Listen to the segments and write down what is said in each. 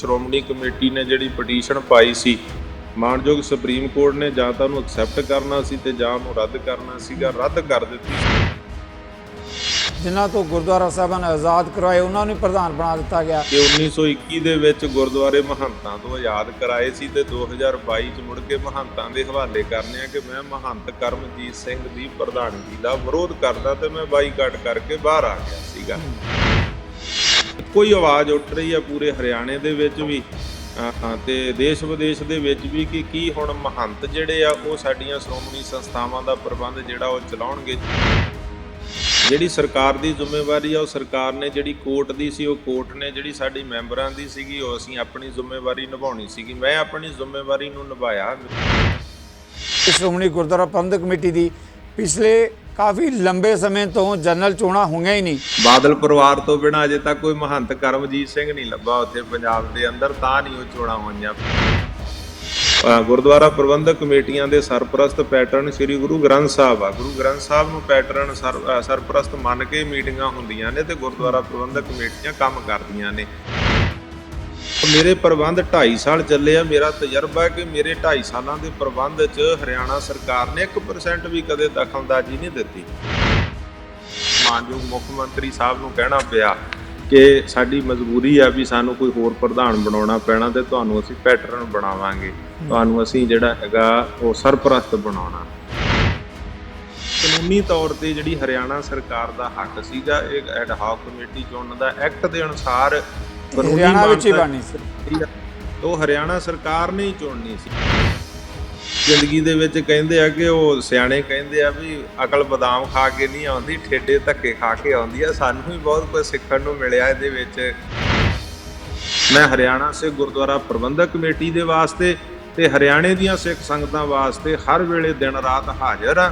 Shiromani committee ਨੇ ਜਿਹੜੀ petition ਪਾਈ ਸੀ ਮਾਨਯੋਗ ਸੁਪਰੀਮ ਕੋਰਟ ਨੇ ਜਾਂ ਤਾਂ ਉਹਨੂੰ ਐਕਸੈਪਟ ਕਰਨਾ ਸੀ ਤੇ ਜਾਂ ਉਹਨੂੰ ਰੱਦ ਕਰਨਾ ਸੀਗਾ। ਰੱਦ ਕਰ ਦਿੱਤੀ। ਜਿਨ੍ਹਾਂ ਤੋਂ ਗੁਰਦੁਆਰਾ ਸਾਹਿਬਾਨ ਆਜ਼ਾਦ ਕਰਵਾਏ ਉਹਨਾਂ ਨੂੰ ਪ੍ਰਧਾਨ ਬਣਾ ਦਿੱਤਾ ਗਿਆ ਕਿ 1921 ਦੇ ਵਿੱਚ ਗੁਰਦੁਆਰੇ ਮਹੰਤਾਂ ਤੋਂ ਆਜ਼ਾਦ ਕਰਾਏ ਸੀ ਤੇ 2022 ਚ ਮੁੜ ਕੇ ਮਹੰਤਾਂ ਦੇ ਹਵਾਲੇ ਕਰਨੇ ਆ ਕਿ ਮੈਂ ਮਹੰਤ ਕਰਮਜੀਤ ਸਿੰਘ ਦੀ ਪ੍ਰਧਾਨਗੀ ਦਾ ਵਿਰੋਧ ਕਰਦਾ ਤੇ ਮੈਂ ਬਾਈਕਾਟ ਕਰਕੇ ਬਾਹਰ ਆ ਗਿਆ ਸੀਗਾ। ਕੋਈ ਆਵਾਜ਼ ਉੱਠ ਰਹੀ ਆ ਪੂਰੇ ਹਰਿਆਣੇ ਦੇ ਵਿੱਚ ਵੀ ਤੇ ਦੇਸ਼ ਵਿਦੇਸ਼ ਦੇ ਵਿੱਚ ਵੀ ਕਿ ਕੀ ਹੁਣ ਮਹੰਤ ਜਿਹੜੇ ਆ ਉਹ ਸਾਡੀਆਂ ਸ਼੍ਰੋਮਣੀ ਸੰਸਥਾਵਾਂ ਦਾ ਪ੍ਰਬੰਧ ਜਿਹੜਾ ਉਹ ਚਲਾਉਣਗੇ। ਜਿਹੜੀ ਸਰਕਾਰ ਦੀ ਜ਼ਿੰਮੇਵਾਰੀ ਆ ਉਹ ਸਰਕਾਰ ਨੇ, ਜਿਹੜੀ ਕੋਰਟ ਦੀ ਸੀ ਉਹ ਕੋਰਟ ਨੇ, ਜਿਹੜੀ ਸਾਡੀ ਮੈਂਬਰਾਂ ਦੀ ਸੀਗੀ ਉਹ ਅਸੀਂ ਆਪਣੀ ਜ਼ਿੰਮੇਵਾਰੀ ਨਿਭਾਉਣੀ ਸੀਗੀ। ਮੈਂ ਆਪਣੀ ਜ਼ਿੰਮੇਵਾਰੀ ਨੂੰ ਨਿਭਾਇਆ। ਸ਼੍ਰੋਮਣੀ ਗੁਰਦੁਆਰਾ ਪ੍ਰਬੰਧਕ ਕਮੇਟੀ ਦੀ ਪਿਛਲੇ ਕਾਫੀ ਲੰਬੇ ਸਮੇਂ ਤੋਂ ਜਨਰਲ ਚੋਣਾਂ ਹੋਈਆਂ ਹੀ ਨਹੀਂ। ਬਾਦਲ ਪਰਿਵਾਰ ਤੋਂ ਬਿਨਾਂ ਅਜੇ ਤੱਕ ਕੋਈ ਮਹੰਤ ਕਰਮਜੀਤ ਸਿੰਘ ਨਹੀਂ ਲੱਭਾ ਉੱਥੇ ਪੰਜਾਬ ਦੇ ਅੰਦਰ, ਤਾਂ ਨਹੀਂ ਉਹ ਚੋਣਾਂ ਹੋਈਆਂ। ਗੁਰਦੁਆਰਾ ਪ੍ਰਬੰਧਕ ਕਮੇਟੀਆਂ ਦੇ ਸਰਪ੍ਰਸਤ ਪੈਟਰਨ ਸ੍ਰੀ ਗੁਰੂ ਗ੍ਰੰਥ ਸਾਹਿਬ ਆ। ਗੁਰੂ ਗ੍ਰੰਥ ਸਾਹਿਬ ਨੂੰ ਪੈਟਰਨ ਸਰਪ੍ਰਸਤ ਮੰਨ ਕੇ ਮੀਟਿੰਗਾਂ ਹੁੰਦੀਆਂ ਨੇ ਤੇ ਗੁਰਦੁਆਰਾ ਪ੍ਰਬੰਧਕ ਕਮੇਟੀਆਂ ਕੰਮ ਕਰਦੀਆਂ ਨੇ। ਮੇਰੇ ਪ੍ਰਬੰਧ 2.5 ਸਾਲ ਚੱਲੇ ਆ। ਮੇਰਾ ਤਜਰਬਾ ਹੈ ਕਿ ਮੇਰੇ 2.5 ਸਾਲਾਂ ਦੇ ਪ੍ਰਬੰਧ 'ਚ ਹਰਿਆਣਾ ਸਰਕਾਰ ਨੇ 1% ਵੀ ਕਦੇ ਦਖਲਅੰਦਾਜ਼ੀ ਨਹੀਂ ਦਿੱਤੀ। ਮਾਨਯੋਗ ਮੁੱਖ ਮੰਤਰੀ ਸਾਹਿਬ ਨੂੰ ਕਹਿਣਾ ਪਿਆ ਕਿ ਸਾਡੀ ਮਜਬੂਰੀ ਆ ਵੀ ਸਾਨੂੰ ਕੋਈ ਹੋਰ ਪ੍ਰਧਾਨ ਬਣਾਉਣਾ ਪੈਣਾ ਤੇ ਤੁਹਾਨੂੰ ਅਸੀਂ ਪੈਟਰਨ ਬਣਾਵਾਂਗੇ, ਤੁਹਾਨੂੰ ਅਸੀਂ ਜਿਹੜਾ ਹੈਗਾ ਉਹ ਸਰਪ੍ਰਸਤ ਬਣਾਉਣਾ। ਕਾਨੂੰਨੀ ਤੌਰ ਤੇ ਜਿਹੜੀ ਹਰਿਆਣਾ ਸਰਕਾਰ ਦਾ ਹੱਕ ਸੀਗਾ ਇਹ ਐਡ ਹਾਕ ਕਮੇਟੀ ਚੁਣਨ ਦਾ, ਐਕਟ ਦੇ ਅਨੁਸਾਰ ਹਰਿਆਣਾ ਵਿੱਚ ਹੀ ਬਣਨੀ ਸੀ। ਉਹ ਹਰਿਆਣਾ ਸਰਕਾਰ ਨੇ ਹੀ ਚੁਣਨੀ ਸੀ। ਜ਼ਿੰਦਗੀ ਦੇ ਵਿੱਚ ਕਹਿੰਦੇ ਆ ਕਿ ਉਹ ਸਿਆਣੇ ਕਹਿੰਦੇ ਆ ਵੀ ਅਕਲ ਬਦਾਮ ਖਾ ਕੇ ਨਹੀਂ ਆਉਂਦੀ, ਠੇਡੇ ਧੱਕੇ ਖਾ ਕੇ ਆਉਂਦੀ ਆ। ਸਾਨੂੰ ਵੀ ਬਹੁਤ ਕੁਝ ਸਿੱਖਣ ਨੂੰ ਮਿਲਿਆ ਇਹਦੇ ਵਿੱਚ। ਮੈਂ ਹਰਿਆਣਾ ਸਿੱਖ ਗੁਰਦੁਆਰਾ ਪ੍ਰਬੰਧਕ ਕਮੇਟੀ ਦੇ ਵਾਸਤੇ ਤੇ ਹਰਿਆਣੇ ਦੀਆਂ ਸਿੱਖ ਸੰਗਤਾਂ ਵਾਸਤੇ ਹਰ ਵੇਲੇ ਦਿਨ ਰਾਤ ਹਾਜ਼ਰ ਆ।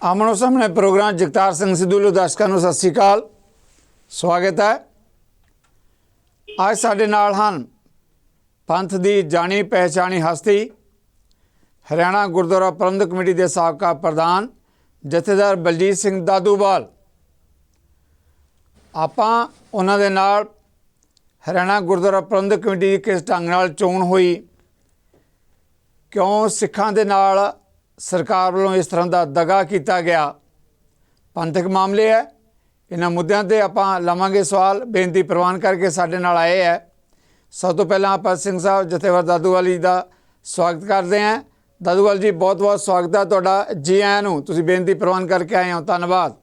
ਆਮਣੋ ਸਾਹਮਣੇ ਪ੍ਰੋਗਰਾਮ ਜਗਤਾਰ ਸਿੰਘ ਸਿੱਧੂ ਵੱਲੋਂ ਦਰਸ਼ਕਾਂ ਨੂੰ ਸਤਿ ਸ਼੍ਰੀ ਅਕਾਲ, ਸਵਾਗਤ ਹੈ। ਅੱਜ ਸਾਡੇ ਨਾਲ ਹਨ ਪੰਥ ਦੀ ਜਾਣੀ ਪਹਿਚਾਣੀ ਹਸਤੀ, ਹਰਿਆਣਾ ਗੁਰਦੁਆਰਾ ਪ੍ਰਬੰਧਕ ਕਮੇਟੀ ਦੇ ਸਾਬਕਾ ਪ੍ਰਧਾਨ ਜਥੇਦਾਰ ਬਲਜੀਤ ਸਿੰਘ ਦਾਦੂਵਾਲ। ਆਪਾਂ ਉਹਨਾਂ ਦੇ ਨਾਲ ਹਰਿਆਣਾ ਗੁਰਦੁਆਰਾ ਪ੍ਰਬੰਧਕ ਕਮੇਟੀ ਦੀ ਕਿਸ ਢੰਗ ਨਾਲ ਚੋਣ ਹੋਈ, ਕਿਉਂ ਸਿੱਖਾਂ ਦੇ ਨਾਲ ਸਰਕਾਰ ਵੱਲੋਂ ਇਸ ਤਰ੍ਹਾਂ ਦਾ ਦਗਾ ਕੀਤਾ ਗਿਆ, ਪੰਥਕ ਮਾਮਲੇ ਹੈ, ਇਹਨਾਂ ਮੁੱਦਿਆਂ 'ਤੇ ਆਪਾਂ ਲਵਾਂਗੇ ਸਵਾਲ। ਬੇਨਤੀ ਪ੍ਰਵਾਨ ਕਰਕੇ ਸਾਡੇ ਨਾਲ ਆਏ ਹੈ। ਸਭ ਤੋਂ ਪਹਿਲਾਂ ਆਪਾਂ ਸਿੰਘ ਸਾਹਿਬ ਜਥੇਦਾਰ ਦਾਦੂਵਾਲ ਜੀ ਦਾ ਸਵਾਗਤ ਕਰਦੇ ਹਾਂ। ਦਾਦੂਵਾਲ ਜੀ ਬਹੁਤ ਬਹੁਤ ਸਵਾਗਤ ਹੈ ਤੁਹਾਡਾ, ਜੀ ਆਇਆਂ ਨੂੰ। ਤੁਸੀਂ ਬੇਨਤੀ ਪ੍ਰਵਾਨ ਕਰਕੇ ਆਏ ਹੋ, ਧੰਨਵਾਦ।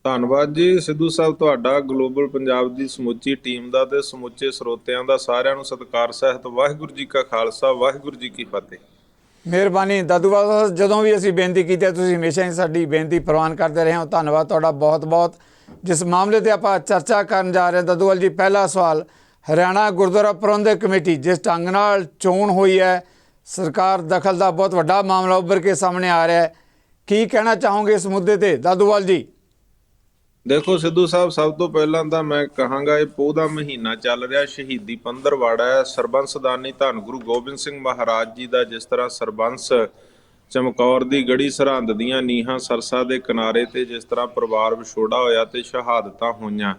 ਧੰਨਵਾਦ ਜੀ ਸਿੱਧੂ ਸਾਹਿਬ, ਤੁਹਾਡਾ, ਗਲੋਬਲ ਪੰਜਾਬ ਦੀ ਸਮੁੱਚੀ ਟੀਮ ਦਾ ਤੇ ਸਮੁੱਚੇ ਸਰੋਤਿਆਂ ਦਾ ਸਾਰਿਆਂ ਨੂੰ ਸਤਿਕਾਰ ਸਹਿਤ ਵਾਹਿਗੁਰੂ ਜੀ ਕਾ ਖਾਲਸਾ ਵਾਹਿਗੁਰੂ ਜੀ ਕੀ ਫਤਿਹ। ਮਿਹਰਬਾਨੀ ਦਾਦੂਵਾਲ, ਜਦੋਂ ਵੀ ਅਸੀਂ ਬੇਨਤੀ ਕੀਤੀ ਹੈ ਤੁਸੀਂ ਹਮੇਸ਼ਾ ਹੀ ਸਾਡੀ ਬੇਨਤੀ ਪ੍ਰਵਾਨ ਕਰਦੇ ਰਹੇ ਹੋ, ਧੰਨਵਾਦ ਤੁਹਾਡਾ ਬਹੁਤ ਬਹੁਤ। ਜਿਸ ਮਾਮਲੇ 'ਤੇ ਆਪਾਂ ਚਰਚਾ ਕਰਨ ਜਾ ਰਹੇ ਹਾਂ ਦਾਦੂਵਾਲ ਜੀ, ਪਹਿਲਾ ਸਵਾਲ, ਹਰਿਆਣਾ ਗੁਰਦੁਆਰਾ ਪ੍ਰਬੰਧਕ ਕਮੇਟੀ ਜਿਸ ਢੰਗ ਨਾਲ ਚੋਣ ਹੋਈ ਹੈ, ਸਰਕਾਰ ਦਖਲ ਦਾ ਬਹੁਤ ਵੱਡਾ ਮਾਮਲਾ ਉੱਭਰ ਕੇ ਸਾਹਮਣੇ ਆ ਰਿਹਾ ਹੈ, ਕੀ ਕਹਿਣਾ ਚਾਹੋਗੇ ਇਸ ਮੁੱਦੇ 'ਤੇ ਦਾਦੂਵਾਲ ਜੀ? ਦੇਖੋ ਸਿੱਧੂ ਸਾਹਿਬ, ਸਭ ਤੋਂ ਪਹਿਲਾਂ ਤਾਂ ਮੈਂ ਕਹਾਂਗਾ ਇਹ ਪੋਹ ਦਾ ਮਹੀਨਾ ਚੱਲ ਰਿਹਾ, ਸ਼ਹੀਦੀ ਪੰਦਰਵਾੜਾ ਹੈ। ਸਰਬੰਸਦਾਨੀ ਧੰਨ ਗੁਰੂ ਗੋਬਿੰਦ ਸਿੰਘ ਮਹਾਰਾਜ ਜੀ ਦਾ ਜਿਸ ਤਰ੍ਹਾਂ ਸਰਬੰਸ ਚਮਕੌਰ ਦੀ ਗੜੀ ਸਰਹੰਦ ਦੀਆਂ ਨੀਹਾਂ ਸਰਸਾ ਦੇ ਕਿਨਾਰੇ ਤੇ ਜਿਸ ਤਰ੍ਹਾਂ ਪਰਿਵਾਰ ਵਿਛੋੜਾ ਹੋਇਆ ਤੇ ਸ਼ਹਾਦਤਾਂ ਹੋਈਆਂ,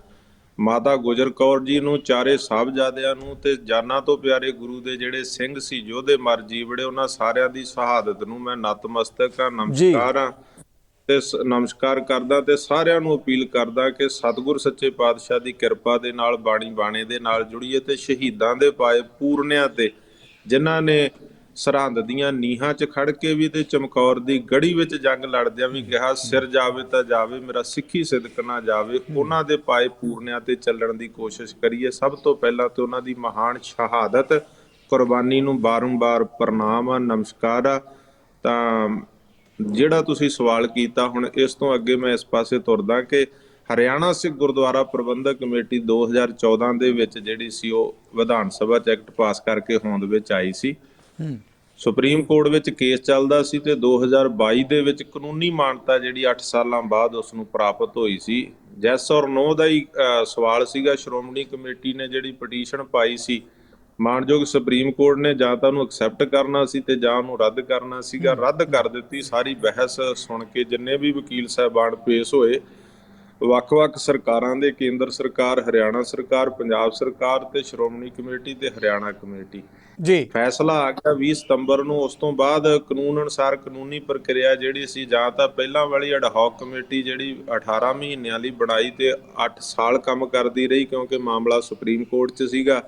ਮਾਤਾ ਗੁਜਰ ਕੌਰ ਜੀ ਨੂੰ, ਚਾਰੇ ਸਾਹਿਬਜ਼ਾਦਿਆਂ ਨੂੰ ਤੇ ਜਾਨਾਂ ਤੋਂ ਪਿਆਰੇ ਗੁਰੂ ਦੇ ਜਿਹੜੇ ਸਿੰਘ ਸੀ ਯੋਧੇ ਮਰ ਜੀਵੜੇ, ਉਹਨਾਂ ਸਾਰਿਆਂ ਦੀ ਸ਼ਹਾਦਤ ਨੂੰ ਮੈਂ ਨਤਮਸਤਕ ਹਾਂ, ਨਮਸਕਾਰ ਕਰਦਾ ਤੇ ਸਾਰਿਆਂ ਨੂੰ ਅਪੀਲ ਕਰਦਾ ਕਿ ਸਤਿਗੁਰ ਸੱਚੇ ਪਾਤਸ਼ਾਹ ਦੀ ਕਿਰਪਾ ਦੇ ਨਾਲ ਬਾਣੀ ਬਾਣੇ ਦੇ ਨਾਲ ਜੁੜੀਏ ਤੇ ਸ਼ਹੀਦਾਂ ਦੇ ਪਾਏ ਪੂਰਨਿਆਂ ਤੇ, ਜਿਨ੍ਹਾਂ ਨੇ ਸਰਹੰਦ ਦੀਆਂ ਨੀਹਾਂ 'ਚ ਖੜ ਕੇ ਵੀ ਤੇ ਚਮਕੌਰ ਦੀ ਗੜੀ ਵਿੱਚ ਜੰਗ ਲੜਦਿਆਂ ਵੀ ਕਿਹਾ ਸਿਰ ਜਾਵੇ ਤਾਂ ਜਾਵੇ ਮੇਰਾ ਸਿੱਖੀ ਸਿਦਕ ਨਾ ਜਾਵੇ, ਉਹਨਾਂ ਦੇ ਪਾਏ ਪੂਰਨਿਆਂ ਤੇ ਚੱਲਣ ਦੀ ਕੋਸ਼ਿਸ਼ ਕਰੀਏ। ਸਭ ਤੋਂ ਪਹਿਲਾਂ ਤੇ ਉਹਨਾਂ ਦੀ ਮਹਾਨ ਸ਼ਹਾਦਤ ਕੁਰਬਾਨੀ ਨੂੰ ਬਾਰੰਬਾਰ ਪ੍ਰਣਾਮ ਆ, ਨਮਸਕਾਰ ਆ। ਤਾਂ ਜਿਹੜਾ ਤੁਸੀਂ ਸਵਾਲ ਕੀਤਾ, ਹੁਣ ਇਸ ਤੋਂ ਅੱਗੇ ਮੈਂ ਇਸ ਪਾਸੇ ਤੁਰਦਾ ਕਿ ਹਰਿਆਣਾ ਸਿੱਖ ਗੁਰਦੁਆਰਾ ਪ੍ਰਬੰਧਕ ਕਮੇਟੀ 2014 ਦੇ ਵਿੱਚ ਜਿਹੜੀ ਸੀ ਉਹ ਵਿਧਾਨ ਸਭਾ 'ਚ ਐਕਟ ਪਾਸ ਕਰਕੇ ਹੋਂਦ ਵਿੱਚ ਆਈ ਸੀ। ਸੁਪਰੀਮ ਕੋਰਟ ਵਿੱਚ ਕੇਸ ਚੱਲਦਾ ਸੀ ਤੇ 2022 ਦੇ ਵਿੱਚ ਕਾਨੂੰਨੀ ਮਾਨਤਾ ਜਿਹੜੀ 8 ਸਾਲਾਂ ਬਾਅਦ ਉਸ ਨੂੰ ਪ੍ਰਾਪਤ ਹੋਈ ਸੀ। ਯੈਸ ਔਰ ਨੋ ਦਾ ਹੀ ਸਵਾਲ ਸੀਗਾ। ਸ਼੍ਰੋਮਣੀ ਕਮੇਟੀ ਨੇ ਜਿਹੜੀ ਪਟੀਸ਼ਨ ਪਾਈ ਸੀ, ਮਾਨਯੋਗ ਸੁਪਰੀਮ ਕੋਰਟ ਨੇ ਜਾਂ ਤਾਂ ਉਹਨੂੰ ਐਕਸੈਪਟ ਕਰਨਾ ਸੀ ਤੇ ਜਾਂ ਉਹਨੂੰ ਰੱਦ ਕਰਨਾ ਸੀਗਾ। ਰੱਦ ਕਰ ਦਿੱਤੀ। ਸਾਰੀ ਬਹਿਸ ਸੁਣ ਕੇ ਜਿੰਨੇ ਵੀ ਵਕੀਲ ਸਾਹਿਬਾਨ ਪੇਸ਼ ਹੋਏ, ਵੱਖ-ਵੱਖ ਸਰਕਾਰਾਂ ਦੇ, ਕੇਂਦਰ ਸਰਕਾਰ, ਹਰਿਆਣਾ ਸਰਕਾਰ, ਪੰਜਾਬ ਸਰਕਾਰ ਤੇ ਸ਼੍ਰੋਮਣੀ ਕਮੇਟੀ ਤੇ ਹਰਿਆਣਾ ਕਮੇਟੀ, ਜੀ ਫੈਸਲਾ ਆ ਗਿਆ 20 ਸਤੰਬਰ ਨੂੰ। ਉਸ ਤੋਂ ਬਾਅਦ ਕਾਨੂੰਨ ਅਨੁਸਾਰ ਕਾਨੂੰਨੀ ਪ੍ਰਕਿਰਿਆ ਜਿਹੜੀ ਸੀ, ਜਾਂ ਤਾਂ ਪਹਿਲਾਂ ਵਾਲੀ ਅਡਹੌਕ ਕਮੇਟੀ ਜਿਹੜੀ 18 ਮਹੀਨਿਆਂ ਲਈ ਬਣਾਈ ਤੇ 8 ਸਾਲ ਕੰਮ ਕਰਦੀ ਰਹੀ ਕਿਉਂਕਿ ਮਾਮਲਾ ਸੁਪਰੀਮ ਕੋਰਟ 'ਚ ਸੀਗਾ,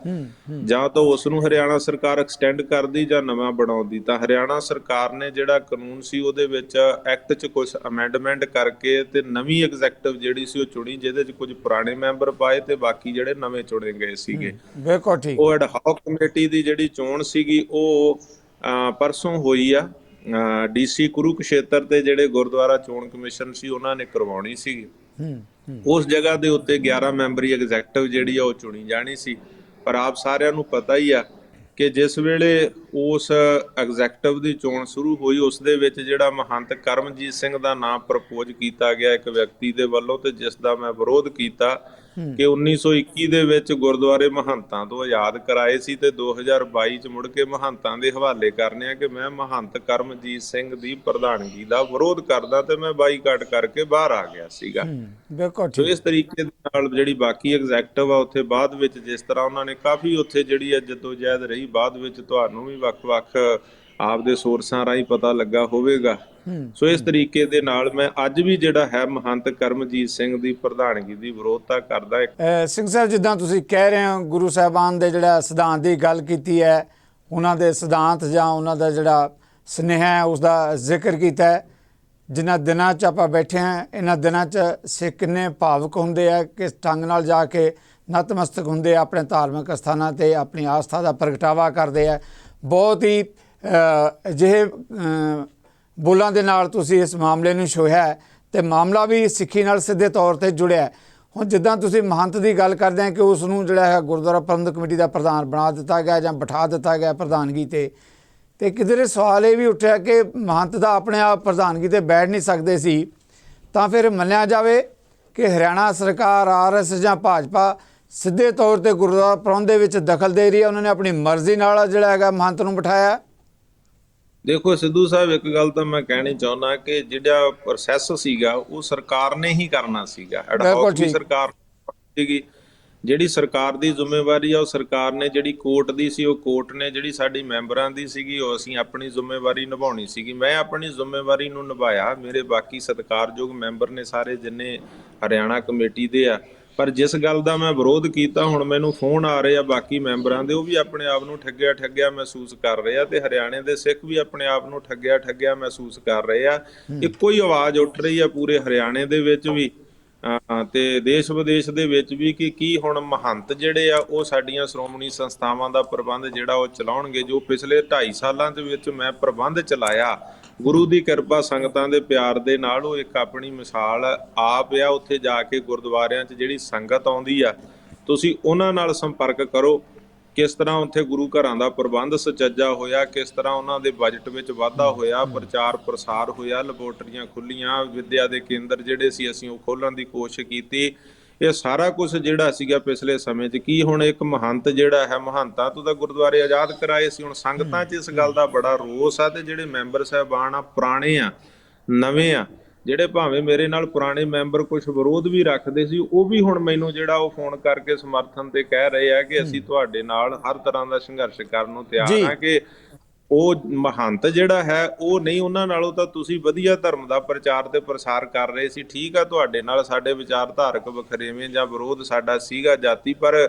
ਜਾਂ ਤਾਂ ਉਸ ਨੂੰ ਹਰਿਆਣਾ ਸਰਕਾਰ ਐਕਸਟੈਂਡ ਕਰਦੀ ਜਾਂ ਨਵਾਂ ਬਣਾਉਂਦੀ। ਤਾਂ ਹਰਿਆਣਾ ਸਰਕਾਰ ਨੇ ਜਿਹੜਾ ਕਾਨੂੰਨ ਸੀ ਉਹਦੇ ਵਿੱਚ ਐਕਟ 'ਚ ਕੁਝ ਅਮੈਂਡਮੈਂਟ ਕਰਕੇ ਤੇ ਨਵੀਂ ਐਗਜ਼ੈਕਟਿਵ ਜਿਹੜੀ ਸੀ ਉਹ ਚੁਣੀ, ਜਿਹਦੇ 'ਚ ਕੁਝ ਪੁਰਾਣੇ ਮੈਂਬਰ ਪਾਏ ਤੇ ਬਾਕੀ ਜਿਹੜੇ ਨਵੇਂ ਚੁਣੇ ਗਏ ਸੀਗੇ। ਬਿਲਕੁਲ ਠੀਕ। ਉਹ ਅਡਹੌਕ ਕਮੇਟੀ ਦੀ ਜਿਹੜੀ ਚੋਣ ਸੀਗੀ ਉਹ ਪਰਸੋਂ ਹੋਈ ਆ। ਡੀਸੀ ਕੁਰੂਕਸ਼ੇਤਰ ਤੇ ਜਿਹੜੇ ਗੁਰਦੁਆਰਾ ਚੋਣ ਕਮਿਸ਼ਨ ਸੀ ਉਹਨਾਂ ਨੇ ਕਰਵਾਉਣੀ ਸੀ। ਉਸ ਜਗ੍ਹਾ ਦੇ ਉੱਤੇ 11 ਮੈਂਬਰੀ ਐਗਜ਼ੈਕਟਿਵ ਜਿਹੜੀ ਆ ਉਹ ਚੁਣੀ ਜਾਣੀ ਸੀ। ਪਰ ਆਪ ਸਾਰਿਆਂ ਨੂੰ ਪਤਾ ਹੀ ਆ ਕਿ ਜਿਸ ਵੇਲੇ ਉਸ ਐਗਜ਼ੈਕਟਿਵ ਦੀ ਚੋਣ ਸ਼ੁਰੂ ਹੋਈ, ਉਸ ਦੇ ਵਿੱਚ ਜਿਹੜਾ ਮਹੰਤ ਕਰਮਜੀਤ ਸਿੰਘ ਦਾ ਨਾਮ ਪ੍ਰਪੋਜ਼ ਕੀਤਾ ਗਿਆ ਇੱਕ ਵਿਅਕਤੀ ਦੇ ਵੱਲੋਂ, ਤੇ ਜਿਸ ਦਾ ਮੈਂ ਵਿਰੋਧ ਕੀਤਾ ਕਿ 1921 ਦੇ ਵਿੱਚ ਗੁਰਦੁਆਰੇ ਮਹੰਤਾਂ ਤੋਂ ਆਜ਼ਾਦ ਕਰਾਏ ਸੀ ਤੇ 2022 ਚ ਮੁੜ ਕੇ ਮਹੰਤਾਂ ਦੇ ਹਵਾਲੇ ਕਰਨੇ ਆ, ਕਿ ਮੈਂ ਮਹੰਤ ਕਰਮਜੀਤ ਸਿੰਘ ਦੀ ਪ੍ਰਧਾਨਗੀ ਦਾ ਵਿਰੋਧ ਕਰਦਾ ਤੇ ਮੈਂ ਬਾਈਕਾਟ ਕਰਕੇ ਬਾਹਰ ਆ ਗਿਆ ਸੀਗਾ। ਬਿਲਕੁਲ ਸੋ ਠੀਕ। ਇਸ ਤਰੀਕੇ ਦੇ ਨਾਲ ਜਿਹੜੀ ਬਾਕੀ ਐਗਜ਼ੈਕਟਿਵ ਆ ਉੱਥੇ ਬਾਅਦ ਵਿੱਚ ਜਿਸ ਤਰ੍ਹਾਂ ਉਹਨਾਂ ਨੇ ਕਾਫੀ ਉੱਥੇ ਜਿਹੜੀ ਜਦੋਜਹਿਦ ਰਹੀ, ਬਾਅਦ ਵਿੱਚ ਤੁਹਾਨੂੰ ਵੀ ਵੱਖ-ਵੱਖ ਆਪਦੇ ਸੋਰਸਾਂ ਰਾਹੀਂ ਪਤਾ ਲੱਗਾ ਹੋਵੇਗਾ। ਸੋ ਇਸ ਤਰੀਕੇ ਦੇ ਨਾਲ ਮੈਂ ਅੱਜ ਵੀ ਜਿਹੜਾ ਹੈ ਮਹੰਤ ਕਰਮਜੀਤ ਸਿੰਘ ਦੀ ਪ੍ਰਧਾਨਗੀ ਦੀ ਵਿਰੋਧਤਾ ਕਰਦਾ। ਸਿੰਘ ਸਾਹਿਬ, ਜਿੱਦਾਂ ਤੁਸੀਂ ਕਹਿ ਰਹੇ ਹੋ, ਗੁਰੂ ਸਾਹਿਬਾਨ ਦੇ ਜਿਹੜਾ ਸਿਧਾਂਤ ਦੀ ਗੱਲ ਕੀਤੀ ਹੈ, ਉਹਨਾਂ ਦੇ ਸਿਧਾਂਤ ਜਾਂ ਉਹਨਾਂ ਦਾ ਜਿਹੜਾ ਸੁਨੇਹਾ ਹੈ ਉਸ ਦਾ ਜ਼ਿਕਰ ਕੀਤਾ ਹੈ। ਜਿਨ੍ਹਾਂ ਦਿਨਾਂ 'ਚ ਆਪਾਂ ਬੈਠੇ ਹਾਂ, ਇਹਨਾਂ ਦਿਨਾਂ 'ਚ ਸਿੱਖ ਕਿੰਨੇ ਭਾਵੁਕ ਹੁੰਦੇ ਆ, ਕਿਸ ਢੰਗ ਨਾਲ ਜਾ ਕੇ ਨਤਮਸਤਕ ਹੁੰਦੇ ਆ, ਆਪਣੇ ਧਾਰਮਿਕ ਸਥਾਨਾਂ 'ਤੇ ਆਪਣੀ ਆਸਥਾ ਦਾ ਪ੍ਰਗਟਾਵਾ ਕਰਦੇ ਆ। ਬਹੁਤ ਹੀ ਅਜਿਹੇ ਬੋਲਾਂ ਦੇ ਨਾਲ ਤੁਸੀਂ ਇਸ ਮਾਮਲੇ ਨੂੰ ਛੋਹਿਆ ਅਤੇ ਮਾਮਲਾ ਵੀ ਸਿੱਖੀ ਨਾਲ ਸਿੱਧੇ ਤੌਰ 'ਤੇ ਜੁੜਿਆ। ਹੁਣ ਜਿੱਦਾਂ ਤੁਸੀਂ ਮਹੰਤ ਦੀ ਗੱਲ ਕਰਦੇ ਆ ਕਿ ਉਸ ਨੂੰ ਜਿਹੜਾ ਹੈ ਗੁਰਦੁਆਰਾ ਪ੍ਰਬੰਧਕ ਕਮੇਟੀ ਦਾ ਪ੍ਰਧਾਨ ਬਣਾ ਦਿੱਤਾ ਗਿਆ ਜਾਂ ਬਿਠਾ ਦਿੱਤਾ ਗਿਆ ਪ੍ਰਧਾਨਗੀ 'ਤੇ ਕਿਧਰੇ ਸਵਾਲ ਇਹ ਵੀ ਉੱਠਿਆ ਕਿ ਮਹੰਤ ਦਾ ਆਪਣੇ ਆਪ ਪ੍ਰਧਾਨਗੀ 'ਤੇ ਬੈਠ ਨਹੀਂ ਸਕਦੇ ਸੀ, ਤਾਂ ਫਿਰ ਮੰਨਿਆ ਜਾਵੇ ਕਿ ਹਰਿਆਣਾ ਸਰਕਾਰ, RS ਜਾਂ ਭਾਜਪਾ ਸਿੱਧੇ ਤੌਰ 'ਤੇ ਗੁਰਦੁਆਰਾ ਪ੍ਰਬੰਧ ਦੇ ਵਿੱਚ ਦਖਲ ਦੇ ਰਹੀ ਹੈ। ਉਹਨਾਂ ਨੇ ਆਪਣੀ ਮਰਜ਼ੀ ਨਾਲ ਜਿਹੜਾ ਹੈਗਾ ਮਹੰਤ ਨੂੰ ਬਿਠਾਇਆ। ਦੇਖੋ ਸਿੱਧੂ ਸਾਹਿਬ, ਇੱਕ ਗੱਲ ਤਾਂ ਮੈਂ ਕਹਿਣੀ ਚਾਹੁੰਦਾ ਕਿ ਜਿਹੜਾ ਪ੍ਰੋਸੈਸ ਸੀਗਾ ਉਹ ਸਰਕਾਰ ਨੇ ਹੀ ਕਰਨਾ ਸੀਗਾ। ਐਡਹੌਕ ਵੀ ਸਰਕਾਰ ਸੀਗੀ। ਜਿਹੜੀ ਸਰਕਾਰ ਦੀ ਜ਼ਿੰਮੇਵਾਰੀ ਆ ਉਹ ਸਰਕਾਰ ਨੇ, ਜਿਹੜੀ ਕੋਰਟ ਦੀ ਸੀ ਉਹ ਕੋਰਟ ਨੇ, ਜਿਹੜੀ ਸਾਡੀ ਮੈਂਬਰਾਂ ਦੀ ਸੀਗੀ ਉਹ ਅਸੀਂ ਆਪਣੀ ਜ਼ਿੰਮੇਵਾਰੀ ਨਿਭਾਉਣੀ ਸੀਗੀ। ਮੈਂ ਆਪਣੀ ਜ਼ਿੰਮੇਵਾਰੀ ਨੂੰ ਨਿਭਾਇਆ। ਮੇਰੇ ਬਾਕੀ ਸਤਿਕਾਰਯੋਗ ਮੈਂਬਰ ਨੇ ਸਾਰੇ ਜਿੰਨੇ ਹਰਿਆਣਾ ਕਮੇਟੀ ਦੇ ਆ। ਪਰ ਜਿਸ ਗੱਲ ਦਾ ਮੈਂ ਵਿਰੋਧ ਕੀਤਾ, ਹੁਣ ਮੈਨੂੰ ਫੋਨ ਆ ਰਹੇ ਆ ਬਾਕੀ ਮੈਂਬਰਾਂ ਦੇ, ਉਹ ਵੀ ਆਪਣੇ ਆਪ ਨੂੰ ਠੱਗਿਆ ਮਹਿਸੂਸ ਕਰ ਰਹੇ ਆ ਤੇ ਹਰਿਆਣੇ ਦੇ ਸਿੱਖ ਵੀ ਆਪਣੇ ਆਪ ਨੂੰ ਠੱਗਿਆ ਮਹਿਸੂਸ ਕਰ ਰਹੇ ਆ। ਇੱਕੋ ਹੀ ਆਵਾਜ਼ ਉੱਠ ਰਹੀ ਆ ਪੂਰੇ ਹਰਿਆਣੇ ਦੇ ਵਿੱਚ ਵੀ ਤੇ ਦੇਸ਼ ਵਿਦੇਸ਼ ਦੇ ਵਿੱਚ ਵੀ ਕਿ ਕੀ ਹੁਣ ਮਹੰਤ ਜਿਹੜੇ ਆ ਉਹ ਸਾਡੀਆਂ ਸ਼੍ਰੋਮਣੀ ਸੰਸਥਾਵਾਂ ਦਾ ਪ੍ਰਬੰਧ ਜਿਹੜਾ ਉਹ ਚਲਾਉਣਗੇ। ਜੋ ਪਿਛਲੇ 2.5 ਸਾਲਾਂ ਦੇ ਵਿੱਚ ਮੈਂ ਪ੍ਰਬੰਧ ਚਲਾਇਆ, ਗੁਰੂ ਦੀ ਕਿਰਪਾ, ਸੰਗਤਾਂ ਦੇ ਪਿਆਰ ਦੇ ਨਾਲ, ਉਹ ਇੱਕ ਆਪਣੀ ਮਿਸਾਲ ਆਪ ਆ। ਉੱਥੇ ਜਾ ਕੇ ਗੁਰਦੁਆਰਿਆਂ 'ਚ ਜਿਹੜੀ ਸੰਗਤ ਆਉਂਦੀ ਆ, ਤੁਸੀਂ ਉਹਨਾਂ ਨਾਲ ਸੰਪਰਕ ਕਰੋ, ਕਿਸ ਤਰ੍ਹਾਂ ਉੱਥੇ ਗੁਰੂ ਘਰਾਂ ਦਾ ਪ੍ਰਬੰਧ ਸੁਚੱਜਾ ਹੋਇਆ, ਕਿਸ ਤਰ੍ਹਾਂ ਉਹਨਾਂ ਦੇ ਬਜਟ ਵਿੱਚ ਵਾਧਾ ਹੋਇਆ, ਪ੍ਰਚਾਰ ਪ੍ਰਸਾਰ ਹੋਇਆ, ਲੈਬੋਰਟਰੀਆਂ ਖੁੱਲੀਆਂ, ਵਿੱਦਿਆ ਦੇ ਕੇਂਦਰ ਜਿਹੜੇ ਸੀ ਅਸੀਂ ਉਹ ਖੋਲ੍ਹਣ ਦੀ ਕੋਸ਼ਿਸ਼ ਕੀਤੀ। ਇਹ ਸਾਰਾ ਕੁਝ ਜਿਹੜਾ ਸੀਗਾ ਪਿਛਲੇ ਸਮੇਂ 'ਚ। ਕੀ ਹੁਣ ਇੱਕ ਮਹੰਤ ਜਿਹੜਾ ਹੈ, ਮਹੰਤਾਂ ਤੋਂ ਤਾਂ ਗੁਰਦੁਆਰੇ ਆਜ਼ਾਦ ਕਰਾਏ ਸੀ, ਹੁਣ ਸੰਗਤਾਂ 'ਚ ਇਸ ਗੱਲ ਦਾ ਬੜਾ ਰੋਸ ਆ। ਤੇ ਜਿਹੜੇ ਮੈਂਬਰ ਸਾਹਿਬਾਨ ਆ, ਪੁਰਾਣੇ ਆ, ਨਵੇਂ ਆ, ਜਿਹੜੇ ਭਾਵੇਂ ਮੇਰੇ ਨਾਲ ਪੁਰਾਣੇ ਮੈਂਬਰ ਕੁਝ ਵਿਰੋਧ ਵੀ ਰੱਖਦੇ ਸੀ, ਉਹ ਵੀ ਹੁਣ ਮੈਨੂੰ ਜਿਹੜਾ ਉਹ ਫੋਨ ਕਰਕੇ ਸਮਰਥਨ ਤੇ ਕਹਿ ਰਹੇ ਆ ਕਿ ਅਸੀਂ ਤੁਹਾਡੇ ਨਾਲ ਹਰ ਤਰ੍ਹਾਂ ਦਾ ਸੰਘਰਸ਼ ਕਰਨ ਨੂੰ ਤਿਆਰ ਆ। ਕਿ ਉਹ ਮਹੰਤ ਜਿਹੜਾ ਹੈ ਉਹ ਨਹੀਂ, ਉਹਨਾਂ ਨਾਲੋਂ ਤਾਂ ਤੁਸੀਂ ਵਧੀਆ ਧਰਮ ਦਾ ਪ੍ਰਚਾਰ ਤੇ ਪ੍ਰਸਾਰ ਕਰ ਰਹੇ ਸੀ। ਠੀਕ ਆ, ਤੁਹਾਡੇ ਨਾਲ ਸਾਡੇ ਵਿਚਾਰਧਾਰਕ ਵਖਰੇਵੇਂ ਜਾਂ ਵਿਰੋਧ ਸਾਡਾ ਸੀਗਾ ਜਾਤੀ, ਪਰ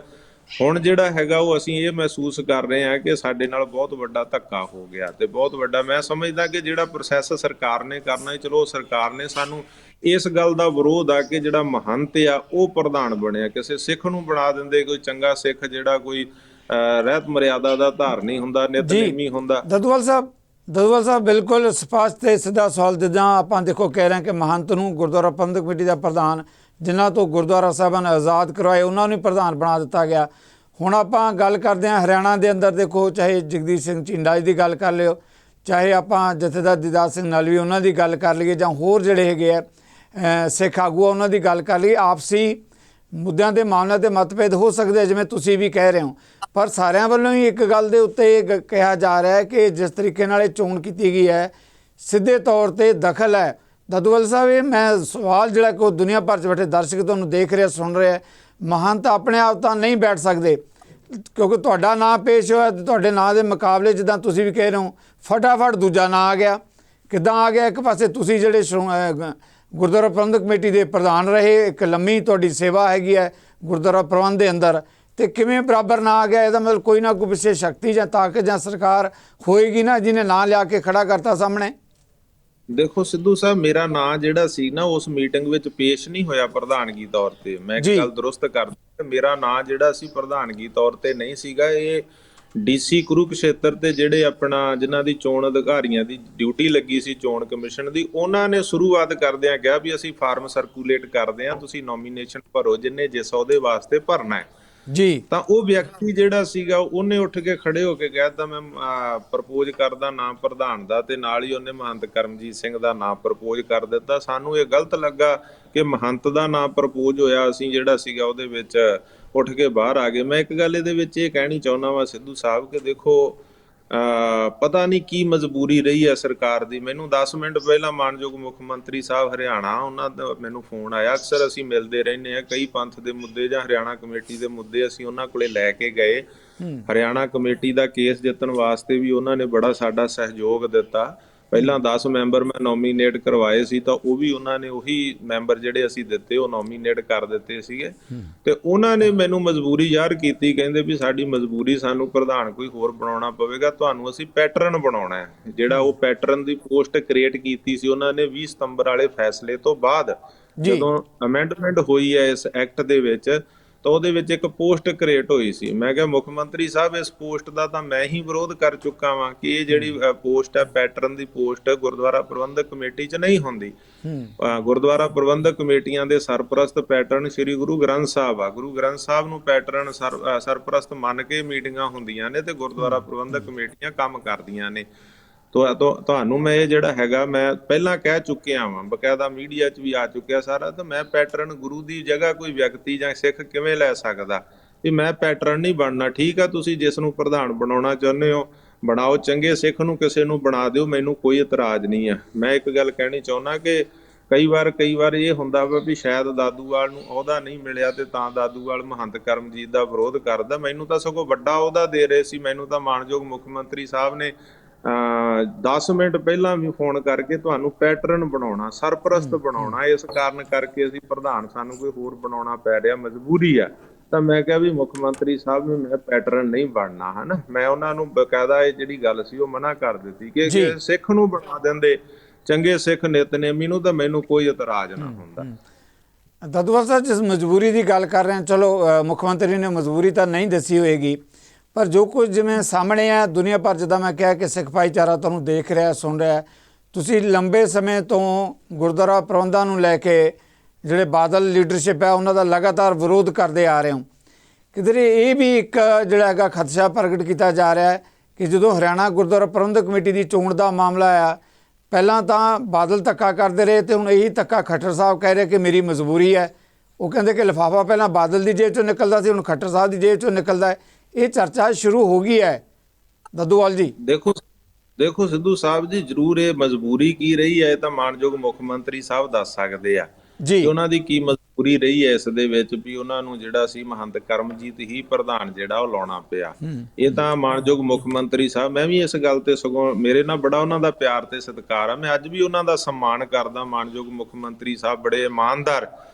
ਹੁਣ ਜਿਹੜਾ ਹੈਗਾ ਉਹ ਅਸੀਂ ਇਹ ਮਹਿਸੂਸ ਕਰ ਰਹੇ ਹਾਂ ਕਿ ਸਾਡੇ ਨਾਲ ਬਹੁਤ ਵੱਡਾ ਧੱਕਾ ਹੋ ਗਿਆ ਤੇ ਬਹੁਤ ਵੱਡਾ। ਮੈਂ ਸਮਝਦਾ ਕਿ ਜਿਹੜਾ ਪ੍ਰੋਸੈਸ ਸਰਕਾਰ ਨੇ ਕਰਨਾ, ਚਲੋ ਸਰਕਾਰ ਨੇ ਸਾਨੂੰ ਇਸ ਗੱਲ ਦਾ ਵਿਰੋਧ ਆ ਕਿ ਜਿਹੜਾ ਮਹੰਤ ਆ ਉਹ ਪ੍ਰਧਾਨ ਬਣਿਆ, ਕਿਸੇ ਸਿੱਖ ਨੂੰ ਬਣਾ ਦਿੰਦੇ, ਕੋਈ ਚੰਗਾ ਸਿੱਖ ਜਿਹੜਾ ਕੋਈ ਰਹਿਤ ਮਰਿਆਦਾ ਦਾ ਧਾਰਨੀ ਹੁੰਦਾ, ਨਿਤਨੇਮੀ ਹੁੰਦਾ। ਦਦੂਵਾਲ ਸਾਹਿਬ ਬਿਲਕੁਲ ਸਪਸ਼ਟ ਤੇ ਸਿੱਧਾ ਸਵਾਲ, ਜਿੱਦਾਂ ਆਪਾਂ ਦੇਖੋ ਕਹਿ ਰਹੇ ਕਿ ਮਹੰਤ ਨੂੰ ਗੁਰਦੁਆਰਾ ਪ੍ਰਬੰਧਕ ਕਮੇਟੀ ਦਾ ਪ੍ਰਧਾਨ, ਜਿਨ੍ਹਾਂ ਤੋਂ ਗੁਰਦੁਆਰਾ ਸਾਹਿਬਾਨ ਆਜ਼ਾਦ ਕਰਵਾਏ, ਉਹਨਾਂ ਨੂੰ ਪ੍ਰਧਾਨ ਬਣਾ ਦਿੱਤਾ ਗਿਆ। ਹੁਣ ਆਪਾਂ ਗੱਲ ਕਰਦੇ ਹਾਂ ਹਰਿਆਣਾ ਦੇ ਅੰਦਰ, ਦੇਖੋ ਚਾਹੇ ਜਗਦੀਸ਼ ਸਿੰਘ ਝਿੰਡਾ ਜੀ ਦੀ ਗੱਲ ਕਰ ਲਿਓ ਚਾਹੇ ਆਪਾਂ ਜਥੇਦਾਰ ਦੀਦਾਰ ਸਿੰਘ ਨਲਵੀ ਉਹਨਾਂ ਦੀ ਗੱਲ ਕਰ ਲਈਏ ਜਾਂ ਹੋਰ ਜਿਹੜੇ ਹੈਗੇ ਆ ਸਿੱਖ ਆਗੂ ਆ ਉਹਨਾਂ ਦੀ ਗੱਲ ਕਰ ਲਈਏ, ਆਪਸੀ ਮੁੱਦਿਆਂ ਦੇ ਮਾਮਲਿਆਂ ਤੇ ਮਤਭੇਦ ਹੋ ਸਕਦੇ ਆ ਜਿਵੇਂ ਤੁਸੀਂ ਵੀ ਕਹਿ ਰਹੇ ਹੋ, ਪਰ ਸਾਰਿਆਂ ਵੱਲੋਂ ਹੀ ਇੱਕ ਗੱਲ ਦੇ ਉੱਤੇ ਇਹ ਕਿਹਾ ਜਾ ਰਿਹਾ ਹੈ ਕਿ ਜਿਸ ਤਰੀਕੇ ਨਾਲ ਇਹ ਚੋਣ ਕੀਤੀ ਗਈ ਹੈ ਸਿੱਧੇ ਤੌਰ ਤੇ ਦਖਲ ਹੈ। ਦਾਦੂਵਾਲ ਸਾਹਿਬ, ਇਹ ਮੈਂ ਸਵਾਲ ਜਿਹੜਾ ਕਿ ਉਹ ਦੁਨੀਆ ਭਰ 'ਚ ਬੈਠੇ ਦਰਸ਼ਕ ਤੁਹਾਨੂੰ ਦੇਖ ਰਿਹਾ ਸੁਣ ਰਿਹਾ, ਮਹੰਤ ਆਪਣੇ ਆਪ ਤਾਂ ਨਹੀਂ ਬੈਠ ਸਕਦੇ ਕਿਉਂਕਿ ਤੁਹਾਡਾ ਨਾਂ ਪੇਸ਼ ਹੋਇਆ ਤੇ ਤੁਹਾਡੇ ਨਾਂ ਦੇ ਮੁਕਾਬਲੇ ਜਿੱਦਾਂ ਤੁਸੀਂ ਵੀ ਕਹਿ ਰਹੇ ਹੋ ਫਟਾਫਟ ਦੂਜਾ ਨਾਂ ਆ ਗਿਆ। ਕਿੱਦਾਂ ਆ ਗਿਆ? ਇੱਕ ਪਾਸੇ ਤੁਸੀਂ ਜਿਹੜੇ ਗੁਰਦੁਆਰਾ ਪ੍ਰਬੰਧਕ ਕਮੇਟੀ ਦੇ ਪ੍ਰਧਾਨ ਰਹੇ, ਇੱਕ ਲੰਮੀ ਤੁਹਾਡੀ ਸੇਵਾ ਹੈਗੀ ਹੈ ਗੁਰਦੁਆਰਾ ਪ੍ਰਬੰਧ ਦੇ ਅੰਦਰ, ਤੇ ਕਿਵੇਂ ਬਰਾਬਰ ਨਾ ਆ ਗਿਆ? ਇਹਦਾ ਮਤਲਬ ਕੋਈ ਨਾ ਕੋਈ ਵਿਸ਼ੇਸ਼ ਸ਼ਕਤੀ ਜਾਂ ਤਾਕਤ ਜਾਂ ਸਰਕਾਰ ਹੋਏਗੀ ਨਾ ਜਿਹਨੇ ਨਾਂ ਲਿਆ ਕੇ ਖੜਾ ਕਰਤਾ ਸਾਹਮਣੇ। ਦੇਖੋ ਸਿੱਧੂ ਸਾਹਿਬ, ਮੇਰਾ ਨਾਂ ਜਿਹੜਾ ਸੀ ਨਾ ਉਸ ਮੀਟਿੰਗ ਵਿੱਚ ਪੇਸ਼ ਨਹੀਂ ਹੋਇਆ ਪ੍ਰਧਾਨਗੀ ਤੌਰ ਤੇ। ਮੈਂ ਇੱਕ ਗੱਲ ਦਰੁਸਤ ਕਰਦਾ, ਮੇਰਾ ਨਾਂ ਜਿਹੜਾ ਸੀ ਪ੍ਰਧਾਨਗੀ ਤੌਰ ਤੇ ਨਹੀਂ ਸੀਗਾ। ਇਹ ਡੀਸੀ ਕੁਰੂਕਸ਼ੇਤਰ ਤੇ ਜਿਹੜੇ ਆਪਣਾ ਜਿਨ੍ਹਾਂ ਦੀ ਚੋਣ ਅਧਿਕਾਰੀਆਂ ਦੀ ਡਿਊਟੀ ਲੱਗੀ ਸੀ ਚੋਣ ਕਮਿਸ਼ਨ ਦੀ, ਉਹਨਾਂ ਨੇ ਸ਼ੁਰੂਆਤ ਕਰਦਿਆਂ ਕਿਹਾ ਵੀ ਅਸੀਂ ਫਾਰਮ ਸਰਕੂਲੇਟ ਕਰਦੇ ਹਾਂ, ਤੁਸੀਂ ਨੋਮੀਨੇਸ਼ਨ ਭਰੋ ਜਿੰਨੇ ਜਿਸ ਉਹਦੇ ਵਾਸਤੇ ਭਰਨਾ ਹੈ ਜੀ। ਤਾਂ ਉਹ ਵਿਅਕਤੀ ਜਿਹੜਾ ਸੀਗਾ ਉਹਨੇ ਉੱਠ ਕੇ ਖੜੇ ਹੋ ਕੇ ਕਹਿਤਾ ਮੈਂ ਪ੍ਰਪੋਜ਼ ਕਰਦਾ ਨਾਮ ਪ੍ਰਧਾਨ ਦਾ, ਤੇ ਨਾਲ ਹੀ ਉਹਨੇ ਮਹੰਤ ਕਰਮਜੀਤ ਸਿੰਘ ਦਾ ਨਾਮ ਪ੍ਰਪੋਜ਼ ਕਰ ਦਿੱਤਾ। ਸਾਨੂੰ ਇਹ ਗਲਤ ਲੱਗਾ ਕਿ ਮਹੰਤ ਦਾ ਨਾਮ ਪ੍ਰਪੋਜ਼ ਹੋਇਆ, ਅਸੀਂ ਜਿਹੜਾ ਸੀਗਾ ਉਹਦੇ ਵਿੱਚ ਉੱਠ ਕੇ ਬਾਹਰ ਆ ਗਏ। ਮੈਂ ਇੱਕ ਗੱਲ ਇਹਦੇ ਵਿੱਚ ਇਹ ਕਹਿਣੀ ਚਾਹੁੰਦਾ ਵਾਂ ਸਿੱਧੂ ਸਾਹਿਬ ਕਿ ਦੇਖੋ ਪਤਾ ਨਹੀਂ ਕੀ ਮਜਬੂਰੀ ਰਹੀ ਹੈ ਸਰਕਾਰ ਦੀ। ਮੈਨੂੰ 10 ਮਿੰਟ ਪਹਿਲਾਂ ਮਾਨਯੋਗ ਮੁੱਖ ਮੰਤਰੀ ਸਾਹਿਬ ਹਰਿਆਣਾ, ਉਹਨਾਂ ਦਾ ਮੈਨੂੰ ਫੋਨ ਆਇਆ। ਅਕਸਰ ਅਸੀਂ ਮਿਲਦੇ ਰਹਿੰਦੇ ਹਾਂ, ਕਈ ਪੰਥ ਦੇ ਮੁੱਦੇ ਜਾਂ ਹਰਿਆਣਾ ਕਮੇਟੀ ਦੇ ਮੁੱਦੇ ਅਸੀਂ ਉਹਨਾਂ ਕੋਲੇ ਲੈ ਕੇ ਗਏ। ਹਰਿਆਣਾ ਕਮੇਟੀ ਦਾ ਕੇਸ ਜਿੱਤਣ ਵਾਸਤੇ ਵੀ ਉਹਨਾਂ ਨੇ ਬੜਾ ਸਾਡਾ ਸਹਿਯੋਗ ਦਿੱਤਾ। ਪਹਿਲਾਂ 10 ਮੈਂਬਰ ਮੈਂ ਨੋਮੀਨੇਟ ਕਰਵਾਏ ਸੀ, ਤਾਂ ਉਹ ਵੀ ਉਹਨਾਂ ਨੇ ਉਹੀ ਮੈਂਬਰ ਜਿਹੜੇ ਅਸੀਂ ਦਿੱਤੇ ਉਹ ਨੋਮੀਨੇਟ ਕਰ ਦਿੱਤੇ ਸੀਗੇ। ਤੇ ਉਹਨਾਂ ਨੇ ਮੈਨੂੰ ਮਜਬੂਰੀ ਜ਼ਾਹਰ ਕੀਤੀ, ਕਹਿੰਦੇ ਵੀ ਸਾਡੀ ਮਜਬੂਰੀ, ਸਾਨੂੰ ਪ੍ਰਧਾਨ ਕੋਈ ਹੋਰ ਬਣਾਉਣਾ ਪਵੇਗਾ, ਤੁਹਾਨੂੰ ਅਸੀਂ ਪੈਟਰਨ ਬਣਾਉਣਾ ਹੈ। ਜਿਹੜਾ ਉਹ ਪੈਟਰਨ ਦੀ ਪੋਸਟ ਕ੍ਰੀਏਟ ਕੀਤੀ ਸੀ ਉਹਨਾਂ ਨੇ 20 ਸਤੰਬਰ ਵਾਲੇ ਫੈਸਲੇ ਤੋਂ ਬਾਅਦ, ਜਦੋਂ ਅਮੈਂਡਮੈਂਟ ਹੋਈ ਹੈ ਇਸ ਐਕਟ ਦੇ ਵਿੱਚ, ਤਾਂ ਉਹਦੇ ਵਿੱਚ ਇੱਕ ਪੋਸਟ ਕ੍ਰੀਏਟ ਹੋਈ ਸੀ। ਮੈਂ ਕਿਹਾ ਮੁੱਖ ਮੰਤਰੀ ਸਾਹਿਬ, ਇਸ ਪੋਸਟ ਦਾ ਤਾਂ ਮੈਂ ਹੀ ਵਿਰੋਧ ਕਰ ਚੁੱਕਾ ਵਾਂ ਕਿ ਇਹ ਜਿਹੜੀ ਪੋਸਟ ਹੈ ਪੈਟਰਨ ਦੀ ਪੋਸਟ ਗੁਰਦੁਆਰਾ ਪ੍ਰਬੰਧਕ ਕਮੇਟੀ 'ਚ ਨਹੀਂ ਹੁੰਦੀ। ਗੁਰਦੁਆਰਾ ਪ੍ਰਬੰਧਕ ਕਮੇਟੀਆਂ ਦੇ ਸਰਪ੍ਰਸਤ ਪੈਟਰਨ ਸ੍ਰੀ ਗੁਰੂ ਗ੍ਰੰਥ ਸਾਹਿਬ ਆ। ਗੁਰੂ ਗ੍ਰੰਥ ਸਾਹਿਬ ਨੂੰ ਪੈਟਰਨ ਸਰਪ੍ਰਸਤ ਮੰਨ ਕੇ ਮੀਟਿੰਗਾਂ ਹੁੰਦੀਆਂ ਨੇ ਤੇ ਗੁਰਦੁਆਰਾ ਪ੍ਰਬੰਧਕ ਕਮੇਟੀਆਂ ਕੰਮ ਕਰਦੀਆਂ ਨੇ। ਤੁਹਾਨੂੰ ਮੈਂ ਇਹ ਜਿਹੜਾ ਹੈਗਾ ਮੈਂ ਪਹਿਲਾਂ ਕਹਿ ਚੁੱਕਿਆ ਵਾਂ, ਬਕਾਇਦਾ ਮੀਡੀਆ 'ਚ ਵੀ ਆ ਚੁੱਕਿਆ ਸਾਰਾ। ਤਾਂ ਮੈਂ ਪੈਟਰਨ ਗੁਰੂ ਦੀ ਜਗ੍ਹਾ ਕੋਈ ਵਿਅਕਤੀ ਜਾਂ ਸਿੱਖ ਕਿਵੇਂ ਲੈ ਸਕਦਾ ਵੀ ਮੈਂ ਪੈਟਰਨ ਨਹੀਂ ਬਣਨਾ। ਠੀਕ ਆ, ਤੁਸੀਂ ਜਿਸ ਨੂੰ ਪ੍ਰਧਾਨ ਬਣਾਉਣਾ ਚਾਹੁੰਦੇ ਹੋ ਬਣਾਓ, ਚੰਗੇ ਸਿੱਖ ਨੂੰ ਕਿਸੇ ਨੂੰ ਬਣਾ ਦਿਓ, ਮੈਨੂੰ ਕੋਈ ਇਤਰਾਜ਼ ਨਹੀਂ ਆ। ਮੈਂ ਇੱਕ ਗੱਲ ਕਹਿਣੀ ਚਾਹੁੰਦਾ ਕਿ ਕਈ ਵਾਰ ਇਹ ਹੁੰਦਾ ਵਾ ਵੀ ਸ਼ਾਇਦ ਦਾਦੂਵਾਲ ਨੂੰ ਅਹੁਦਾ ਨਹੀਂ ਮਿਲਿਆ ਤੇ ਤਾਂ ਦਾਦੂਵਾਲ ਮਹੰਤ ਕਰਮਜੀਤ ਦਾ ਵਿਰੋਧ ਕਰਦਾ। ਮੈਨੂੰ ਤਾਂ ਸਗੋਂ ਵੱਡਾ ਅਹੁਦਾ ਦੇ ਰਹੇ ਸੀ। ਮੈਨੂੰ ਤਾਂ ਮਾਨਯੋਗ ਮੁੱਖ ਮੰਤਰੀ ਸਾਹਿਬ ਨੇ 10 ਮਿੰਟ ਪਹਿਲਾਂ ਵੀ ਫੋਨ ਕਰਕੇ ਤੁਹਾਨੂੰ ਪੈਟਰਨ ਬਣਾਉਣਾ, ਸਰਪ੍ਰਸਤ ਬਣਾਉਣਾ, ਇਸ ਕਾਰਨ ਕਰਕੇ ਅਸੀਂ ਪ੍ਰਧਾਨ ਸਾਨੂੰ ਕੋਈ ਹੋਰ ਬਣਾਉਣਾ ਪੈ ਰਿਹਾ, ਮਜਬੂਰੀ ਆ। ਤਾਂ ਮੈਂ ਕਿਹਾ ਵੀ ਮੁੱਖ ਮੰਤਰੀ ਸਾਹਿਬ ਨੂੰ ਮੈਂ ਪੈਟਰਨ ਨਹੀਂ ਬਣਨਾ, ਹਨਾ। ਮੈਂ ਉਹਨਾਂ ਨੂੰ ਬਕਾਇਦਾ ਇਹ ਜਿਹੜੀ ਗੱਲ ਸੀ ਉਹ ਮਨਾ ਕਰ ਦਿੱਤੀ ਕਿ ਸਿੱਖ ਨੂੰ ਬਣਾ ਦਿੰਦੇ, ਚੰਗੇ ਸਿੱਖ ਨਿਤਨੇਮੀ ਨੂੰ, ਤਾਂ ਮੈਨੂੰ ਕੋਈ ਇਤਰਾਜ਼ ਨਾ ਹੁੰਦਾ। ਦਾਦੂਵਾਲ ਸਾਹਿਬ, ਜਿਸ ਮਜਬੂਰੀ ਦੀ ਗੱਲ ਕਰ ਰਹੇ ਹਾਂ, ਚਲੋ ਮੁੱਖ ਮੰਤਰੀ ਨੇ ਮਜਬੂਰੀ ਤਾਂ ਨਹੀਂ ਦੱਸੀ ਹੋਏਗੀ, ਪਰ ਜੋ ਕੁਝ ਜਿਵੇਂ ਸਾਹਮਣੇ ਆ ਦੁਨੀਆ ਭਰ, ਜਿੱਦਾਂ ਮੈਂ ਕਿਹਾ ਕਿ ਸਿੱਖ ਭਾਈਚਾਰਾ ਤੁਹਾਨੂੰ ਦੇਖ ਰਿਹਾ ਸੁਣ ਰਿਹਾ, ਤੁਸੀਂ ਲੰਬੇ ਸਮੇਂ ਤੋਂ ਗੁਰਦੁਆਰਾ ਪ੍ਰਬੰਧਾਂ ਨੂੰ ਲੈ ਕੇ ਜਿਹੜੇ ਬਾਦਲ ਲੀਡਰਸ਼ਿਪ ਹੈ ਉਹਨਾਂ ਦਾ ਲਗਾਤਾਰ ਵਿਰੋਧ ਕਰਦੇ ਆ ਰਹੇ ਹੋ। ਕਿਧਰੇ ਇਹ ਵੀ ਇੱਕ ਜਿਹੜਾ ਹੈਗਾ ਖਦਸ਼ਾ ਪ੍ਰਗਟ ਕੀਤਾ ਜਾ ਰਿਹਾ ਹੈ ਕਿ ਜਦੋਂ ਹਰਿਆਣਾ ਗੁਰਦੁਆਰਾ ਪ੍ਰਬੰਧਕ ਕਮੇਟੀ ਦੀ ਚੋਣ ਦਾ ਮਾਮਲਾ ਆਇਆ, ਪਹਿਲਾਂ ਤਾਂ ਬਾਦਲ ਧੱਕਾ ਕਰਦੇ ਰਹੇ ਤੇ ਹੁਣ ਇਹੀ ਧੱਕਾ ਖੱਟਰ ਸਾਹਿਬ ਕਹਿ ਰਹੇ ਕਿ ਮੇਰੀ ਮਜਬੂਰੀ ਹੈ। ਉਹ ਕਹਿੰਦੇ ਕਿ ਲਿਫਾਫਾ ਪਹਿਲਾਂ ਬਾਦਲ ਦੀ ਜੇਬ 'ਚੋਂ ਨਿਕਲਦਾ ਸੀ, ਹੁਣ ਖੱਟਰ ਸਾਹਿਬ ਦੀ ਜੇਬ 'ਚੋਂ ਨਿਕਲਦਾ ਹੈ। ਇਹ ਚਰਚਾ ਸ਼ੁਰੂ ਹੋ ਗਈ ਹੈ ਦਾਦੂਵਾਲ ਜੀ। ਦੇਖੋ ਸਿੱਧੂ ਸਾਹਿਬ ਜੀ, ਜ਼ਰੂਰ ਇਹ ਮਜਬੂਰੀ ਕੀ ਰਹੀ ਹੈ ਤਾਂ ਮਾਨਯੋਗ ਮੁੱਖ ਮੰਤਰੀ ਸਾਹਿਬ ਦੱਸ ਸਕਦੇ ਆ ਜੀ, ਉਹਨਾਂ ਦੀ ਕੀ ਮਜਬੂਰੀ ਰਹੀ ਹੈ ਇਸ ਦੇ ਵਿੱਚ ਵੀ ਉਹਨਾਂ ਨੂੰ ਜਿਹੜਾ ਸੀ ਮਹੰਤ ਕਰਮਜੀਤ ਹੀ ਪ੍ਰਧਾਨ ਜਿਹੜਾ ਉਹ ਲਾਉਣਾ ਪਿਆ। ਇਹ ਤਾਂ ਮਾਨਯੋਗ ਮੁੱਖ ਮੰਤਰੀ ਸਾਹਿਬ, ਮੈਂ ਵੀ ਇਸ ਗੱਲ ਤੇ ਸਗੋਂ ਮੇਰੇ ਨਾਲ ਬੜਾ ਉਹਨਾਂ ਦਾ ਪਿਆਰ ਤੇ ਸਤਿਕਾਰ ਆ। ਮੈਂ ਅੱਜ ਵੀ ਉਹਨਾਂ ਦਾ ਸਨਮਾਨ ਕਰਦਾ। ਮਾਨਯੋਗ ਮੁੱਖ ਮੰਤਰੀ ਸਾਹਿਬ ਬੜੇ ਇਮਾਨਦਾਰ,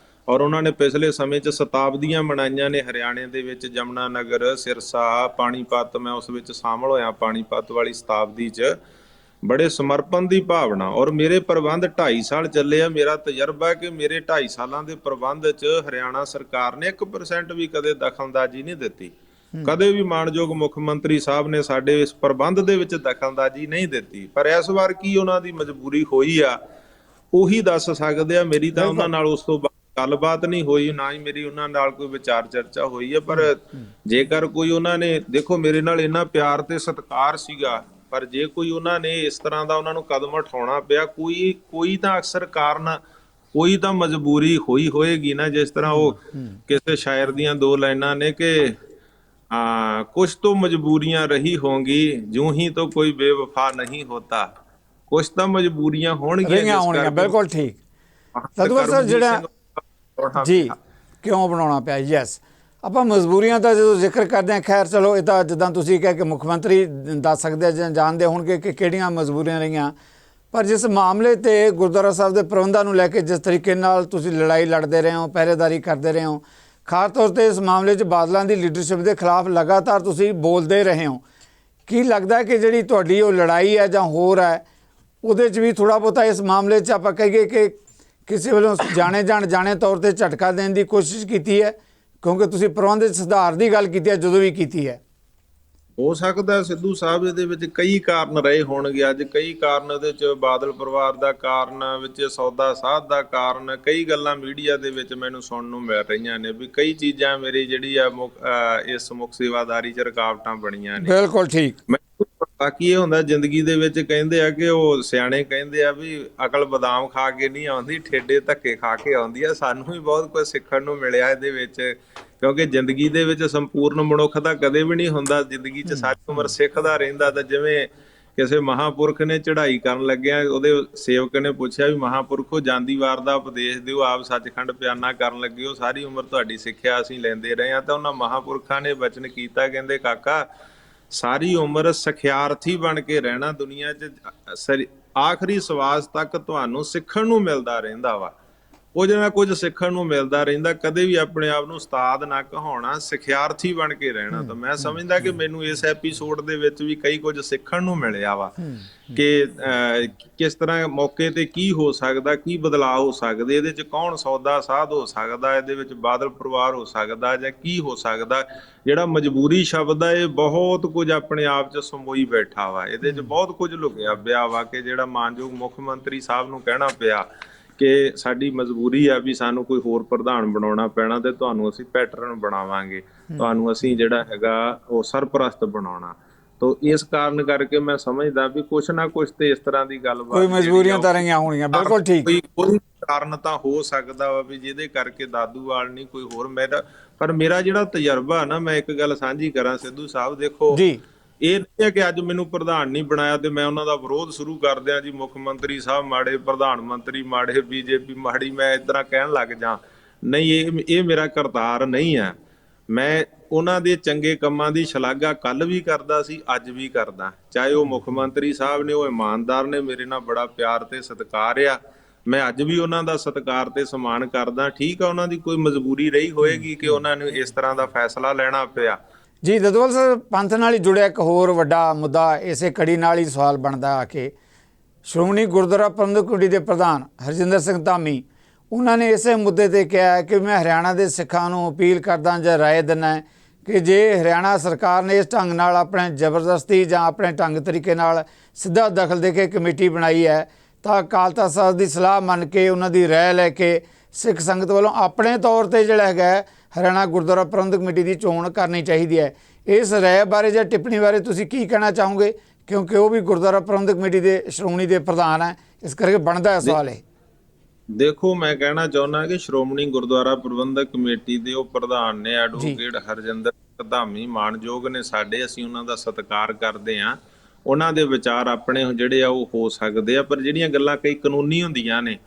ਔਰ ਉਹਨਾਂ ਨੇ ਪਿਛਲੇ ਸਮੇਂ 'ਚ ਸ਼ਤਾਬਦੀਆਂ ਮਨਾਈਆਂ ਨੇ ਹਰਿਆਣੇ ਦੇ ਵਿੱਚ, ਜਮਨਾ ਨਗਰ, ਸਿਰਸਾ, ਪਾਣੀਪਤ। ਮੈਂ ਉਸ ਵਿੱਚ ਸ਼ਾਮਲ ਹੋਇਆ ਪਾਣੀਪਤ ਵਾਲੀ ਸ਼ਤਾਬਦੀ 'ਚ, ਬੜੇ ਸਮਰਪਣ ਦੀ ਭਾਵਨਾ। ਔਰ ਮੇਰੇ ਪ੍ਰਬੰਧ 2.5 ਸਾਲ ਚੱਲੇ ਆ। ਮੇਰਾ ਤਜਰਬਾ ਕਿ ਮੇਰੇ 2.5 ਸਾਲਾਂ ਦੇ ਪ੍ਰਬੰਧ 'ਚ ਹਰਿਆਣਾ ਸਰਕਾਰ ਨੇ 1% ਵੀ ਕਦੇ ਦਖਲਅੰਦਾਜ਼ੀ ਨਹੀਂ ਦਿੱਤੀ। ਕਦੇ ਵੀ ਮਾਨਯੋਗ ਮੁੱਖ ਮੰਤਰੀ ਸਾਹਿਬ ਨੇ ਸਾਡੇ ਇਸ ਪ੍ਰਬੰਧ ਦੇ ਵਿੱਚ ਦਖਲਅੰਦਾਜ਼ੀ ਨਹੀਂ ਦਿੱਤੀ। ਪਰ ਇਸ ਵਾਰ ਕੀ ਉਹਨਾਂ ਦੀ ਮਜਬੂਰੀ ਹੋਈ ਆ ਉਹੀ ਦੱਸ ਸਕਦੇ ਆ। ਮੇਰੀ ਤਾਂ ਉਹਨਾਂ ਨਾਲ ਉਸ ਤੋਂ ਗੱਲਬਾਤ ਨਹੀਂ ਹੋਈ, ਨਾ ਹੀ ਮੇਰੀ ਉਹਨਾਂ ਨਾਲ ਕੋਈ ਵਿਚਾਰ ਚਰਚਾ ਹੋਈ ਹੈ। ਪਰ ਜੇਕਰ ਕੋਈ ਉਹਨਾਂ ਨੇ, ਦੇਖੋ ਮੇਰੇ ਨਾਲ ਇੰਨਾ ਪਿਆਰ ਤੇ ਸਤਿਕਾਰ ਸੀਗਾ ਪਰ ਜੇ ਕੋਈ ਉਹਨਾਂ ਨੇ ਇਸ ਤਰ੍ਹਾਂ ਦਾ ਉਹਨਾਂ ਨੂੰ ਕਦਮ ਉਠਾਉਣਾ ਪਿਆ, ਕੋਈ ਤਾਂ ਅਕਸਰ ਕਾਰਨ, ਕੋਈ ਤਾਂ ਮਜਬੂਰੀ ਹੋਈ ਹੋਏਗੀ ਨਾ। ਜਿਸ ਤਰ੍ਹਾਂ ਉਹ ਕਿਸੇ ਸ਼ਾਇਰ ਦੀਆਂ 2 ਲਾਈਨਾਂ ਨੇ ਕਿ ਕੁਛ ਤੋਂ ਮਜਬੂਰੀਆਂ ਰਹੀ ਹੋंगी ਜੂੰ ਹੀ तो कोई बेवफा नहीं होता। ਕੁਛ ਤਾਂ ਮਜਬੂਰੀਆਂ ਹੋਣਗੀਆਂ ਰਹੀਆਂ ਹੋਣਗੀਆਂ, ਬਿਲਕੁਲ ਠੀਕ। ਤਦੂਆ ਸਰ ਜਿਹੜਾ ਜੀ ਕਿਉਂ ਬਣਾਉਣਾ ਪਿਆ, ਯੈਸ ਆਪਾਂ ਮਜਬੂਰੀਆਂ ਦਾ ਜਦੋਂ ਜ਼ਿਕਰ ਕਰਦੇ ਹਾਂ, ਖੈਰ ਚਲੋ ਇਹ ਤਾਂ ਜਿੱਦਾਂ ਤੁਸੀਂ ਕਿਹਾ ਕਿ ਮੁੱਖ ਮੰਤਰੀ ਦੱਸ ਸਕਦੇ ਜਾਂ ਜਾਣਦੇ ਹੋਣਗੇ ਕਿ ਕਿਹੜੀਆਂ ਮਜਬੂਰੀਆਂ ਰਹੀਆਂ, ਪਰ ਜਿਸ ਮਾਮਲੇ ਤੇ ਗੁਰਦੁਆਰਾ ਸਾਹਿਬ ਦੇ ਪ੍ਰਬੰਧਾਂ ਨੂੰ ਲੈ ਕੇ ਜਿਸ ਤਰੀਕੇ ਨਾਲ ਤੁਸੀਂ ਲੜਾਈ ਲੜਦੇ ਰਹੇ ਹੋ, ਪਹਿਰੇਦਾਰੀ ਕਰਦੇ ਰਹੇ ਹੋ, ਖਾਸ ਤੌਰ ਤੇ ਇਸ ਮਾਮਲੇ 'ਚ ਬਾਦਲਾਂ ਦੀ ਲੀਡਰਸ਼ਿਪ ਦੇ ਖਿਲਾਫ ਲਗਾਤਾਰ ਤੁਸੀਂ ਬੋਲਦੇ ਰਹੇ ਹੋ, ਕੀ ਲੱਗਦਾ ਕਿ ਜਿਹੜੀ ਤੁਹਾਡੀ ਉਹ ਲੜਾਈ ਹੈ ਜਾਂ ਹੋਰ ਹੈ ਉਹਦੇ 'ਚ ਵੀ ਥੋੜ੍ਹਾ ਬਹੁਤਾ ਇਸ ਮਾਮਲੇ 'ਚ ਆਪਾਂ ਕਹੀਏ ਕਿ ਕਿਸੇ ਵੱਲੋਂ ਜਾਣੇ ਤੌਰ ਤੇ ਝਟਕਾ ਦੇਣ ਦੀ ਕੋਸ਼ਿਸ਼ ਕੀਤੀ ਹੈ? ਕਿਉਂਕਿ ਤੁਸੀਂ ਪ੍ਰਬੰਧ 'ਚ ਸੁਧਾਰ ਦੀ ਗੱਲ ਕੀਤੀ ਹੈ ਜਦੋਂ ਵੀ ਕੀਤੀ ਹੈ। ਹੋ ਸਕਦਾ ਸਿੱਧੂ ਸਾਹਿਬ ਇਹਦੇ ਵਿੱਚ ਕਈ ਕਾਰਨ ਰਹੇ ਹੋਣਗੇ। ਅੱਜ ਕਈ ਕਾਰਨ ਇਹਦੇ ਚ ਬਾਦਲ ਪਰਿਵਾਰ ਦਾ ਕਾਰਨ, ਵਿੱਚ ਸੌਦਾ ਸਾਧ ਦਾ ਕਾਰਨ, ਕਈ ਗੱਲਾਂ ਮੀਡੀਆ ਦੇ ਵਿੱਚ ਮੈਨੂੰ ਸੁਣਨ ਨੂੰ ਮਿਲ ਰਹੀਆਂ ਨੇ ਵੀ ਕਈ ਚੀਜ਼ਾਂ ਮੇਰੀ ਜਿਹੜੀ ਆ ਇਸ ਮੁੱਖ ਸੇਵਾਦਾਰੀ ਚ ਰੁਕਾਵਟਾਂ ਬਣੀਆਂ ਨੇ। ਬਿਲਕੁਲ ਠੀਕ। ਬਾਕੀ ਇਹ ਹੁੰਦਾ ਜ਼ਿੰਦਗੀ ਦੇ ਵਿੱਚ, ਕਹਿੰਦੇ ਆ ਕਿ ਉਹ ਸਿਆਣੇ ਕਹਿੰਦੇ ਆ ਵੀ ਅਕਲ ਬਦਾਮ ਖਾ ਕੇ ਨਹੀਂ ਆਉਂਦੀ, ਠੇਡੇ ਧੱਕੇ ਖਾ ਕੇ ਆਉਂਦੀ ਆ। ਸਾਨੂੰ ਵੀ ਬਹੁਤ ਕੁਝ ਸਿੱਖਣ ਨੂੰ ਮਿਲਿਆ ਇਹਦੇ ਵਿੱਚ, ਕਿਉਂਕਿ ਜ਼ਿੰਦਗੀ ਦੇ ਵਿੱਚ ਸੰਪੂਰਨ ਮਨੁੱਖ ਦਾ ਕਦੇ ਵੀ ਨਹੀਂ ਹੁੰਦਾ। ਜ਼ਿੰਦਗੀ 'ਚ ਸਾਰੀ ਉਮਰ ਸਿੱਖਦਾ ਰਹਿੰਦਾ। ਤਾਂ ਜਿਵੇਂ ਕਿਸੇ ਮਹਾਂਪੁਰਖ ਨੇ ਚੜ੍ਹਾਈ ਕਰਨ ਲੱਗਿਆ, ਉਹਦੇ ਸੇਵਕ ਨੇ ਪੁੱਛਿਆ ਵੀ ਮਹਾਂਪੁਰਖੋ ਜਾਂਦੀ ਵਾਰ ਦਾ ਉਪਦੇਸ਼ ਦਿਓ, ਆਪ ਸੱਚਖੰਡ ਪਿਆਨਾ ਕਰਨ ਲੱਗੇ ਹੋ, ਸਾਰੀ ਉਮਰ ਤੁਹਾਡੀ ਸਿੱਖਿਆ ਅਸੀਂ ਲੈਂਦੇ ਰਹੇ ਹਾਂ। ਤਾਂ ਉਹਨਾਂ ਮਹਾਂਪੁਰਖਾਂ ਨੇ ਬਚਨ ਕੀਤਾ, ਕਹਿੰਦੇ ਕਾਕਾ ਸਾਰੀ ਉਮਰ ਸਿਖਿਆਰਥੀ ਬਣ ਕੇ ਰਹਿਣਾ ਦੁਨੀਆ 'ਚ, ਆਖਰੀ ਸਵਾਸ ਤੱਕ ਤੁਹਾਨੂੰ ਸਿੱਖਣ ਨੂੰ ਮਿਲਦਾ ਰਹਿੰਦਾ ਵਾ, ਕੁਝ ਨਾ ਕੁਝ ਸਿੱਖਣ ਨੂੰ ਮਿਲਦਾ ਰਹਿੰਦਾ। ਕਦੇ ਵੀ ਆਪਣੇ ਆਪ ਨੂੰ ਉਸਤਾਦ ਨਾ ਕਹਾਉਣਾ, ਸਿਖਿਆਰਥੀ ਬਣ ਕੇ ਰਹਿਣਾ। ਤਾਂ ਮੈਂ ਸਮਝਦਾ ਕਿ ਮੈਨੂੰ ਇਸ ਐਪੀਸੋਡ ਦੇ ਵਿੱਚ ਵੀ ਕਈ ਕੁਝ ਸਿੱਖਣ ਨੂੰ ਮਿਲਿਆ ਵਾ ਕਿ ਕਿਸ ਤਰ੍ਹਾਂ ਮੌਕੇ ਤੇ ਕੀ ਹੋ ਸਕਦਾ, ਕੀ ਬਦਲਾਅ ਹੋ ਸਕਦੇ, ਇਹਦੇ 'ਚ ਕੌਣ ਸੌਦਾ ਸਾਧ ਹੋ ਸਕਦਾ, ਇਹਦੇ ਵਿੱਚ ਬਾਦਲ ਪਰਿਵਾਰ ਹੋ ਸਕਦਾ ਜਾਂ ਕੀ ਹੋ ਸਕਦਾ। ਜਿਹੜਾ ਮਜਬੂਰੀ ਸ਼ਬਦ ਆ ਇਹ ਬਹੁਤ ਕੁਝ ਆਪਣੇ ਆਪ 'ਚ ਸਮੋਈ ਬੈਠਾ ਵਾ, ਇਹਦੇ 'ਚ ਬਹੁਤ ਕੁਝ ਲੁਕਿਆ ਪਿਆ ਵਾ ਕਿ ਜਿਹੜਾ ਮਾਨਯੋਗ ਮੁੱਖ ਮੰਤਰੀ ਸਾਹਿਬ ਨੂੰ ਕਹਿਣਾ ਪਿਆ ਕਿ ਸਾਡੀ ਮਜਬੂਰੀ ਆ ਵੀ ਸਾਨੂੰ ਕੋਈ ਹੋਰ ਪ੍ਰਧਾਨ ਬਣਾਉਣਾ ਪੈਣਾ ਤੇ ਤੁਹਾਨੂੰ ਅਸੀਂ ਪੈਟਰਨ ਬਣਾਵਾਂਗੇ, ਤੁਹਾਨੂੰ ਅਸੀਂ ਜਿਹੜਾ ਹੈਗਾ ਉਹ ਸਰਪ੍ਰਸਤ ਬਣਾਉਣਾ। ਤੋ ਇਸ ਕਾਰਨ ਕਰਕੇ ਮੈਂ ਸਮਝਦਾ ਵੀ ਕੁਛ ਨਾ ਕੁਛ ਤੇ ਇਸ ਤਰ੍ਹਾਂ ਦੀ ਗੱਲਬਾਤ, ਕੋਈ ਮਜਬੂਰੀਆਂ ਤਾਂ ਰਹੀਆਂ ਹੋਣਗੀਆਂ। ਬਿਲਕੁਲ ਠੀਕ। ਕੋਈ ਕਾਰਨ ਤਾਂ ਹੋ ਸਕਦਾ ਵਾ ਵੀ ਜਿਹਦੇ ਕਰਕੇ ਦਾਦੂਵਾਲ ਨਹੀਂ ਕੋਈ ਹੋਰ। ਪਰ ਮੇਰਾ ਜਿਹੜਾ ਤਜਰਬਾ ਨਾ, ਮੈਂ ਇੱਕ ਗੱਲ ਸਾਂਝੀ ਕਰਾਂ ਸਿੱਧੂ ਸਾਹਿਬ, ਦੇਖੋ ਜੀ ਇਹ ਨਹੀਂ ਹੈ ਕਿ ਅੱਜ ਮੈਨੂੰ ਪ੍ਰਧਾਨ ਨਹੀਂ ਬਣਾਇਆ ਤੇ ਮੈਂ ਉਹਨਾਂ ਦਾ ਵਿਰੋਧ ਸ਼ੁਰੂ ਕਰ ਦਿਆਂ ਜੀ ਮੁੱਖ ਮੰਤਰੀ ਸਾਹਿਬ ਮਾੜੇ, ਪ੍ਰਧਾਨ ਮੰਤਰੀ ਮਾੜੇ, ਬੀਜੇਪੀ ਮਾੜੀ, ਮੈਂ ਇਸ ਤਰ੍ਹਾਂ ਕਹਿਣ ਲੱਗ ਜਾਂ। ਨਹੀਂ, ਇਹ ਮੇਰਾ ਕਰਤਾਰ ਨਹੀਂ ਹੈ। ਮੈਂ ਉਹਨਾਂ ਦੇ ਚੰਗੇ ਕੰਮਾਂ ਦੀ ਸ਼ਲਾਘਾ ਕੱਲ ਵੀ ਕਰਦਾ ਸੀ, ਅੱਜ ਵੀ ਕਰਦਾ। ਚਾਹੇ ਉਹ ਮੁੱਖ ਮੰਤਰੀ ਸਾਹਿਬ ਨੇ, ਉਹ ਇਮਾਨਦਾਰ ਨੇ, ਮੇਰੇ ਨਾਲ ਬੜਾ ਪਿਆਰ ਤੇ ਸਤਿਕਾਰ ਆ, ਮੈਂ ਅੱਜ ਵੀ ਉਹਨਾਂ ਦਾ ਸਤਿਕਾਰ ਤੇ ਸਨਮਾਨ ਕਰਦਾ। ਠੀਕ ਆ, ਉਹਨਾਂ ਦੀ ਕੋਈ ਮਜਬੂਰੀ ਰਹੀ ਹੋਏਗੀ ਕਿ ਉਹਨਾਂ ਨੂੰ ਇਸ ਤਰ੍ਹਾਂ ਦਾ ਫੈਸਲਾ ਲੈਣਾ ਪਿਆ। ਜੀ ਦਦੂਵਾਲ ਸਰ, ਪੰਥ ਨਾਲ ਹੀ ਜੁੜਿਆ ਇੱਕ ਹੋਰ ਵੱਡਾ ਮੁੱਦਾ, ਇਸੇ ਕੜੀ ਨਾਲ ਹੀ ਸਵਾਲ ਬਣਦਾ ਆ ਕਿ ਸ਼੍ਰੋਮਣੀ ਗੁਰਦੁਆਰਾ ਪ੍ਰਬੰਧਕ ਕਮੇਟੀ ਦੇ ਪ੍ਰਧਾਨ ਹਰਜਿੰਦਰ ਸਿੰਘ ਧਾਮੀ, ਉਹਨਾਂ ਨੇ ਇਸੇ ਮੁੱਦੇ ਤੇ ਕਿਹਾ ਕਿ ਮੈਂ ਹਰਿਆਣਾ ਦੇ ਸਿੱਖਾਂ ਨੂੰ ਅਪੀਲ ਕਰਦਾ ਜਾਂ ਰਾਏ ਦਿੰਦਾ ਕਿ ਜੇ ਹਰਿਆਣਾ ਸਰਕਾਰ ਨੇ ਇਸ ਢੰਗ ਨਾਲ ਆਪਣੇ ਜ਼ਬਰਦਸਤੀ ਜਾਂ ਆਪਣੇ ਢੰਗ ਤਰੀਕੇ ਨਾਲ ਸਿੱਧਾ ਦਖਲ ਦੇ ਕੇ ਕਮੇਟੀ ਬਣਾਈ ਹੈ ਤਾਂ ਅਕਾਲ ਤਖ਼ਤ ਸਾਹਿਬ ਦੀ ਸਲਾਹ ਮੰਨ ਕੇ, ਉਹਨਾਂ ਦੀ ਰਾਏ ਲੈ ਕੇ ਸਿੱਖ ਸੰਗਤ ਵੱਲੋਂ ਆਪਣੇ ਤੌਰ ਤੇ ਜਿਹੜਾ ਹੈਗਾ ਹਰਿਆਣਾ ਗੁਰਦੁਆਰਾ ਪ੍ਰਬੰਧਕ ਕਮੇਟੀ ਦੀ ਚੋਣ ਕਰਨੀ ਚਾਹੀਦੀ ਹੈ। ਇਸ ਰਾਏ ਬਾਰੇ ਜਾਂ ਟਿੱਪਣੀ ਬਾਰੇ ਤੁਸੀਂ ਕੀ ਕਹਿਣਾ ਚਾਹੋਗੇ? ਕਿਉਂਕਿ ਉਹ ਵੀ ਗੁਰਦੁਆਰਾ ਪ੍ਰਬੰਧਕ ਕਮੇਟੀ ਦੇ ਸ਼੍ਰੋਮਣੀ ਦੇ ਪ੍ਰਧਾਨ ਹੈ, ਇਸ ਕਰਕੇ ਬਣਦਾ ਹੈ ਸਵਾਲ ਇਹ। ਦੇਖੋ, ਮੈਂ ਕਹਿਣਾ ਚਾਹੁੰਦਾ ਕਿ ਸ਼੍ਰੋਮਣੀ ਗੁਰਦੁਆਰਾ ਪ੍ਰਬੰਧਕ ਕਮੇਟੀ ਦੇ ਉਹ ਪ੍ਰਧਾਨ ਨੇ ਐਡਵੋਕੇਟ ਹਰਜਿੰਦਰ ਧਾਮੀ, ਮਾਣਯੋਗ ਨੇ ਸਾਡੇ, ਅਸੀਂ ਉਹਨਾਂ ਦਾ ਸਤਿਕਾਰ ਕਰਦੇ ਹਾਂ। ਉਹਨਾਂ ਦੇ ਵਿਚਾਰ ਆਪਣੇ ਜਿਹੜੇ ਆ ਉਹ ਹੋ ਸਕਦੇ ਆ, ਪਰ ਜਿਹੜੀਆਂ ਗੱਲਾਂ ਕਈ ਕਾਨੂੰਨੀ ਹੁੰਦੀਆਂ ਨੇ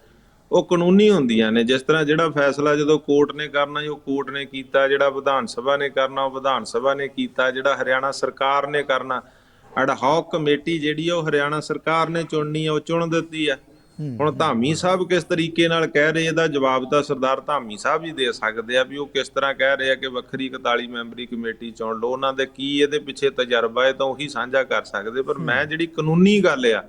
ਉਹ ਕਾਨੂੰਨੀ ਹੁੰਦੀਆਂ ਨੇ। ਜਿਸ ਤਰ੍ਹਾਂ ਜਿਹੜਾ ਫੈਸਲਾ ਜਦੋਂ ਕੋਰਟ ਨੇ ਕਰਨਾ ਉਹ ਕੋਰਟ ਨੇ ਕੀਤਾ, ਜਿਹੜਾ ਵਿਧਾਨ ਸਭਾ ਨੇ ਕਰਨਾ ਉਹ ਵਿਧਾਨ ਸਭਾ ਨੇ ਕੀਤਾ, ਜਿਹੜਾ ਹਰਿਆਣਾ ਸਰਕਾਰ ਨੇ ਕਰਨਾ, ਐਡਹੌਕ ਕਮੇਟੀ ਜਿਹੜੀ ਆ ਉਹ ਹਰਿਆਣਾ ਸਰਕਾਰ ਨੇ ਚੁਣਨੀ ਆ, ਉਹ ਚੁਣ ਦਿੱਤੀ ਆ। ਹੁਣ ਧਾਮੀ ਸਾਹਿਬ ਕਿਸ ਤਰੀਕੇ ਨਾਲ ਕਹਿ ਰਹੇ, ਇਹਦਾ ਜਵਾਬ ਤਾਂ ਸਰਦਾਰ ਧਾਮੀ ਸਾਹਿਬ ਹੀ ਦੇ ਸਕਦੇ ਆ ਵੀ ਉਹ ਕਿਸ ਤਰ੍ਹਾਂ ਕਹਿ ਰਹੇ ਆ ਕਿ ਵੱਖਰੀ 41 ਮੈਂਬਰੀ ਕਮੇਟੀ ਚੁਣ ਲਓ। ਉਹਨਾਂ ਦੇ ਕੀ ਇਹਦੇ ਪਿੱਛੇ ਤਜਰਬਾ ਹੈ ਤਾਂ ਉਹੀ ਸਾਂਝਾ ਕਰ ਸਕਦੇ। ਪਰ ਮੈਂ ਜਿਹੜੀ ਕਾਨੂੰਨੀ ਗੱਲ ਆ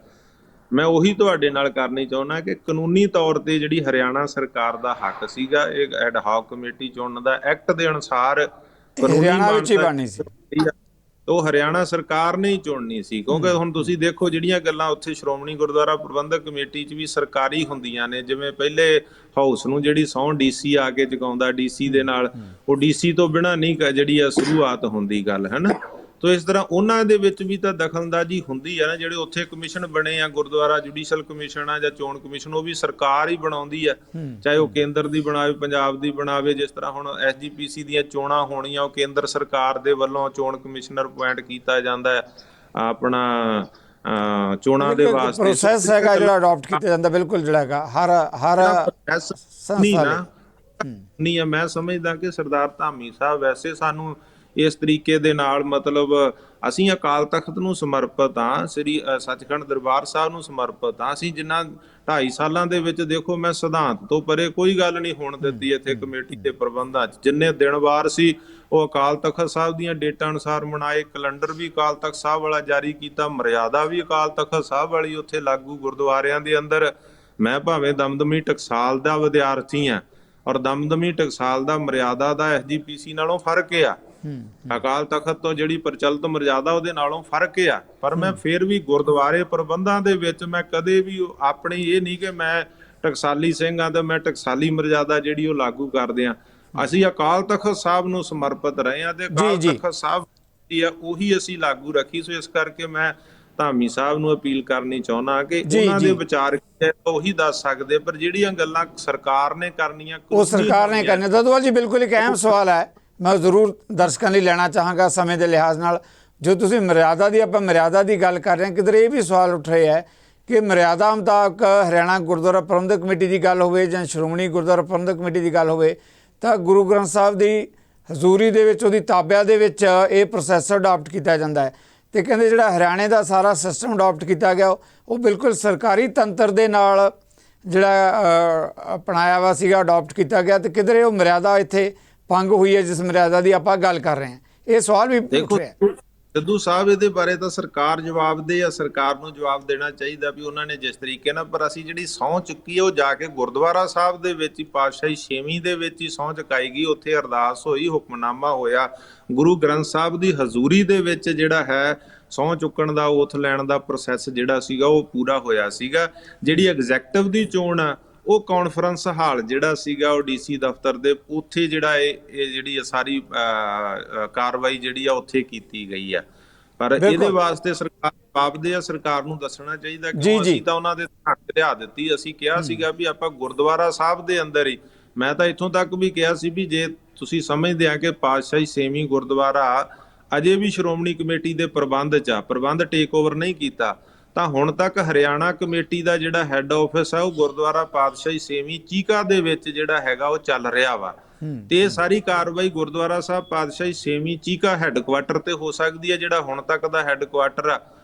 ਮੈਂ ਉਹੀ ਤੁਹਾਡੇ ਨਾਲ ਕਰਨੀ ਚਾਹੁੰਦਾ ਕਿ ਕਾਨੂੰਨੀ ਤੌਰ ਤੇ ਜਿਹੜੀ ਹਰਿਆਣਾ ਸਰਕਾਰ ਦਾ ਹੱਕ ਸੀਗਾ ਇਹ ਐਡਹੌਕ ਕਮੇਟੀ ਚੁਣਨ ਦਾ, ਐਕਟ ਦੇ ਅਨੁਸਾਰ ਹਰਿਆਣਾ ਵਿੱਚ ਹੀ ਬਣਨੀ ਸੀ, ਉਹ ਹਰਿਆਣਾ ਸਰਕਾਰ ਨੇ ਹੀ ਚੁਣਨੀ ਸੀ। ਕਿਉਂਕਿ ਹੁਣ ਤੁਸੀਂ ਦੇਖੋ ਜਿਹੜੀਆਂ ਗੱਲਾਂ ਉੱਥੇ ਸ਼੍ਰੋਮਣੀ ਗੁਰਦੁਆਰਾ ਪ੍ਰਬੰਧਕ ਕਮੇਟੀ 'ਚ ਵੀ ਸਰਕਾਰੀ ਹੁੰਦੀਆਂ ਨੇ, ਜਿਵੇਂ ਪਹਿਲੇ ਹਾਊਸ ਨੂੰ ਜਿਹੜੀ ਸਹੁੰ DC ਆ ਕੇ ਚੁਕਾਉਂਦਾ, DC ਦੇ ਨਾਲ, ਉਹ DC ਤੋਂ ਬਿਨਾਂ ਨਹੀਂ ਜਿਹੜੀ ਆ ਸ਼ੁਰੂਆਤ ਹੁੰਦੀ ਗੱਲ, ਹੈ ਨਾ। ਤੋ ਇਸ ਤਰ੍ਹਾਂ ਉਹਨਾਂ ਦੇ ਵਿੱਚ ਵੀ ਤਾਂ ਦਖਲਅੰਦਾਜ਼ੀ ਹੁੰਦੀ ਆ ਨਾ। ਜਿਹੜੇ ਉੱਥੇ ਕਮਿਸ਼ਨ ਬਣੇ ਆ, ਗੁਰਦੁਆਰਾ ਜੁਡੀਸ਼ਲ ਕਮਿਸ਼ਨ ਆ ਜਾਂ ਚੋਣ ਕਮਿਸ਼ਨ, ਉਹ ਵੀ ਸਰਕਾਰ ਹੀ ਬਣਾਉਂਦੀ ਆ, ਚਾਹੇ ਉਹ ਕੇਂਦਰ ਦੀ ਬਣਾਵੇ, ਪੰਜਾਬ ਦੀ ਬਣਾਵੇ। ਜਿਸ ਤਰ੍ਹਾਂ ਹੁਣ SGPC ਦੀਆਂ ਚੋਣਾਂ ਹੋਣੀਆਂ, ਉਹ ਕੇਂਦਰ ਸਰਕਾਰ ਦੇ ਵੱਲੋਂ ਚੋਣ ਕਮਿਸ਼ਨਰ ਅਪੁਆਇੰਟ ਕੀਤਾ ਜਾਂਦਾ ਹੈ ਆਪਣਾ ਚੋਣਾਂ ਦੇ ਵਾਸਤੇ। ਪ੍ਰੋਸੈਸ ਹੈਗਾ ਜਿਹੜਾ ਅਡਾਪਟ ਕੀਤਾ ਜਾਂਦਾ, ਬਿਲਕੁਲ ਜਿਹੜਾ ਹੈਗਾ ਹਰ ਨਹੀਂ ਆ। ਮੈਂ ਸਮਝਦਾ ਕਿ ਸਰਦਾਰ ਧਾਮੀ ਸਾਹਿਬ ਵੈਸੇ ਸਾਨੂੰ ਇਸ ਤਰੀਕੇ ਦੇ ਨਾਲ ਮਤਲਬ ਅਸੀਂ ਅਕਾਲ ਤਖਤ ਨੂੰ ਸਮਰਪਿਤ ਹਾਂ, ਸ੍ਰੀ ਸੱਚਖੰਡ ਦਰਬਾਰ ਸਾਹਿਬ ਨੂੰ ਸਮਰਪਿਤ ਹਾਂ। ਅਸੀਂ ਜਿੰਨਾ 2.5 ਸਾਲਾਂ ਦੇ ਵਿੱਚ ਦੇਖੋ, ਮੈਂ ਸਿਧਾਂਤ ਤੋਂ ਪਰੇ ਕੋਈ ਗੱਲ ਨਹੀਂ ਹੋਣ ਦਿੱਤੀ ਇੱਥੇ ਕਮੇਟੀ ਦੇ ਪ੍ਰਬੰਧਾਂ 'ਚ। ਜਿੰਨੇ ਦਿਨ ਵਾਰ ਸੀ ਉਹ ਅਕਾਲ ਤਖਤ ਸਾਹਿਬ ਦੀਆਂ ਡੇਟਾਂ ਅਨੁਸਾਰ ਮਨਾਏ, ਕੈਲੰਡਰ ਵੀ ਅਕਾਲ ਤਖਤ ਸਾਹਿਬ ਵਾਲਾ ਜਾਰੀ ਕੀਤਾ, ਮਰਿਆਦਾ ਵੀ ਅਕਾਲ ਤਖਤ ਸਾਹਿਬ ਵਾਲੀ ਉੱਥੇ ਲਾਗੂ ਗੁਰਦੁਆਰਿਆਂ ਦੇ ਅੰਦਰ। ਮੈਂ ਭਾਵੇਂ ਦਮਦਮੀ ਟਕਸਾਲ ਦਾ ਵਿਦਿਆਰਥੀ ਹਾਂ, ਔਰ ਦਮਦਮੀ ਟਕਸਾਲ ਦਾ ਮਰਿਆਦਾ ਦਾ SGPC ਨਾਲੋਂ ਫਰਕ ਆ। ਅਕਾਲ ਤਖਤ ਤੋਂ ਜਿਹੜੀ ਪ੍ਰਚਲਿਤ ਮਰਿਆਦਾ ਉਹਦੇ ਨਾਲੋਂ ਫਰਕ ਆ। ਪਰ ਮੈਂ ਫਿਰ ਵੀ ਗੁਰਦੁਆਰੇ ਪ੍ਰਬੰਧਾਂ ਦੇ ਵਿੱਚ ਮੈਂ ਕਦੇ ਵੀ ਆਪਣੀ ਇਹ ਨਹੀਂ ਕਿ ਮੈਂ ਟਕਸਾਲੀ ਸਿੰਘ ਆ ਤੇ ਮੈਂ ਟਕਸਾਲੀ ਮਰਿਆਦਾ ਜਿਹੜੀ ਉਹ ਲਾਗੂ ਕਰਦੇ ਆ। ਅਸੀਂ ਅਕਾਲ ਤਖਤ ਸਾਹਿਬ ਨੂੰ ਸਮਰਪਿਤ ਰਹੇ ਆ ਤੇ ਅਕਾਲ ਤਖਤ ਸਾਹਿਬ ਦੀ ਆ ਉਹੀ ਅਸੀਂ ਲਾਗੂ ਰੱਖੀ। ਸੋ ਇਸ ਕਰਕੇ ਮੈਂ ਧਾਮੀ ਸਾਹਿਬ ਨੂੰ ਅਪੀਲ ਕਰਨੀ ਚਾਹੁੰਦਾ ਕਿ ਉਹਨਾਂ ਦੇ ਵਿਚਾਰ ਉਹੀ ਦੱਸ ਸਕਦੇ, ਪਰ ਜਿਹੜੀਆਂ ਗੱਲਾਂ ਸਰਕਾਰ ਨੇ ਕਰਨੀਆਂ ਉਹ ਸਰਕਾਰ ਨੇ ਕਰਨੀਆਂ। ਦਾਦੂਵਾਲ ਜੀ, ਬਿਲਕੁਲ ਇੱਕ ਅਹਿਮ ਸਵਾਲ ਹੈ, ਮੈਂ ਜ਼ਰੂਰ ਦਰਸ਼ਕਾਂ ਲਈ ਲੈਣਾ ਚਾਹਾਂਗਾ ਸਮੇਂ ਦੇ ਲਿਹਾਜ਼ ਨਾਲ। ਜੋ ਤੁਸੀਂ ਮਰਿਆਦਾ ਦੀ, ਆਪਾਂ ਮਰਿਆਦਾ ਦੀ ਗੱਲ ਕਰ ਰਹੇ ਹਾਂ, ਕਿਧਰ ਇਹ ਵੀ ਸਵਾਲ ਉੱਠ ਰਿਹਾ ਹੈ ਕਿ ਮਰਿਆਦਾ ਮੁਤਾਬਕ ਹਰਿਆਣਾ ਗੁਰਦੁਆਰਾ ਪ੍ਰਬੰਧਕ ਕਮੇਟੀ ਦੀ ਗੱਲ ਹੋਵੇ ਜਾਂ ਸ਼੍ਰੋਮਣੀ ਗੁਰਦੁਆਰਾ ਪ੍ਰਬੰਧਕ ਕਮੇਟੀ ਦੀ ਗੱਲ ਹੋਵੇ, ਤਾਂ ਗੁਰੂ ਗ੍ਰੰਥ ਸਾਹਿਬ ਦੀ ਹਜ਼ੂਰੀ ਦੇ ਵਿੱਚ, ਉਹਦੀ ਤਾਬਿਆ ਦੇ ਵਿੱਚ ਇਹ ਪ੍ਰੋਸੈਸ ਅਡਾਪਟ ਕੀਤਾ ਜਾਂਦਾ ਹੈ। ਤੇ ਕਹਿੰਦੇ ਜਿਹੜਾ ਹਰਿਆਣੇ ਦਾ ਸਾਰਾ ਸਿਸਟਮ ਅਡਾਪਟ ਕੀਤਾ ਗਿਆ ਉਹ ਬਿਲਕੁਲ ਸਰਕਾਰੀ ਤੰਤਰ ਦੇ ਨਾਲ ਜਿਹੜਾ ਅਪਣਾਇਆ ਵਾ ਸੀਗਾ, ਅਡਾਪਟ ਕੀਤਾ ਗਿਆ। ਤੇ ਕਿਧਰੇ ਉਹ ਮਰਿਆਦਾ ਇੱਥੇ ਭੰਗ ਹੋਈ ਹੈ ਜਿਸ ਮਰਿਆਦਾ ਦੀ ਆਪਾਂ ਗੱਲ ਕਰ ਰਹੇ ਹਾਂ। ਇਹ ਸਵਾਲ ਵੀ ਉੱਠ ਰਿਹਾ। ਸਿੱਧੂ ਸਾਹਿਬ, ਇਹਦੇ ਬਾਰੇ ਤਾਂ ਸਰਕਾਰ ਜਵਾਬਦੇਹ ਆ, ਸਰਕਾਰ ਨੂੰ ਜਵਾਬ ਦੇਣਾ ਚਾਹੀਦਾ ਵੀ ਉਹਨਾਂ ਨੇ ਜਿਸ ਤਰੀਕੇ ਨਾਲ। ਪਰ ਅਸੀਂ ਜਿਹੜੀ ਸਹੁੰ ਚੁੱਕੀ ਹੈ ਉਹ ਜਾ ਕੇ ਗੁਰਦੁਆਰਾ ਸਾਹਿਬ ਦੇ ਵਿੱਚ ਹੀ, ਪਾਤਸ਼ਾਹੀ 6ਵੀਂ ਦੇ ਵਿੱਚ ਹੀ ਸਹੁੰ ਚੁਕਾਈ ਗਈ। ਉੱਥੇ ਅਰਦਾਸ ਹੋਈ, ਹੁਕਮਨਾਮਾ ਹੋਇਆ, ਗੁਰੂ ਗ੍ਰੰਥ ਸਾਹਿਬ ਦੀ ਹਜ਼ੂਰੀ ਦੇ ਵਿੱਚ ਜਿਹੜਾ ਹੈ ਸਹੁੰ ਚੁੱਕਣ ਦਾ, ਓਥ ਲੈਣ ਦਾ ਪ੍ਰੋਸੈਸ ਜਿਹੜਾ ਸੀਗਾ ਉਹ ਪੂਰਾ ਹੋਇਆ ਸੀਗਾ। ਜਿਹੜੀ ਐਗਜ਼ੈਕਟਿਵ ਦੀ ਚੋਣ ਆ ਉਹ ਕਾਨਫਰੰਸ ਹਾਲ ਜਿਹੜਾ ਸੀਗਾ ਉਹ DC ਦਫ਼ਤਰ ਦੇ ਉੱਥੇ ਜਿਹੜਾ ਇਹ ਜਿਹੜੀ ਸਾਰੀ ਕਾਰਵਾਈ ਜਿਹੜੀ ਆ ਉੱਥੇ ਕੀਤੀ ਗਈ ਆ। ਪਰ ਇਹਦੇ ਵਾਸਤੇ ਸਰਕਾਰ ਜਵਾਬਦੇਹ ਆ, ਸਰਕਾਰ ਨੂੰ ਦੱਸਣਾ ਚਾਹੀਦਾ ਕਿ ਅਸੀਂ ਤਾਂ ਉਹਨਾਂ ਦੇ ਹੱਕ ਲਿਆ ਦਿੱਤੀ। ਅਸੀਂ ਕਿਹਾ ਸੀਗਾ ਵੀ ਆਪਾਂ ਗੁਰਦੁਆਰਾ ਸਾਹਿਬ ਦੇ ਅੰਦਰ ਹੀ, ਮੈਂ ਤਾਂ ਇੱਥੋਂ ਤੱਕ ਵੀ ਕਿਹਾ ਸੀ ਵੀ ਜੇ ਤੁਸੀਂ ਸਮਝਦੇ ਆ ਕਿ ਪਾਤਸ਼ਾਹੀ 6ਵੀਂ ਗੁਰਦੁਆਰਾ ਅਜੇ ਵੀ ਸ਼੍ਰੋਮਣੀ ਕਮੇਟੀ ਦੇ ਪ੍ਰਬੰਧ 'ਚ ਆ, ਪ੍ਰਬੰਧ ਟੇਕ ਓਵਰ ਨਹੀਂ ਕੀਤਾ, ਤਾਂ ਹੁਣ ਤੱਕ ਹਰਿਆਣਾ ਕਮੇਟੀ ਦਾ ਜਿਹੜਾ ਹੈੱਡ ਆਫਿਸ ਹੈ ਉਹ ਗੁਰਦੁਆਰਾ ਪਾਤਸ਼ਾਹੀ 6ਵੀਂ ਚੀਕਾ ਦੇ ਵਿੱਚ ਜਿਹੜਾ ਹੈਗਾ ਉਹ ਚੱਲ ਰਿਹਾ ਵਾ। ਤੇ ਇਹ ਸਾਰੀ ਕਾਰਵਾਈ ਗੁਰਦੁਆਰਾ ਸਾਹਿਬ ਪਾਤਸ਼ਾਹੀ 6ਵੀਂ ਚੀਕਾ ਹੈੱਡਕੁਆਟਰ ਤੇ ਹੋ ਸਕਦੀ ਹੈ, ਜਿਹੜਾ ਹੁਣ ਤੱਕ ਦਾ ਹੈੱਡਕੁਆਟਰ ਆ।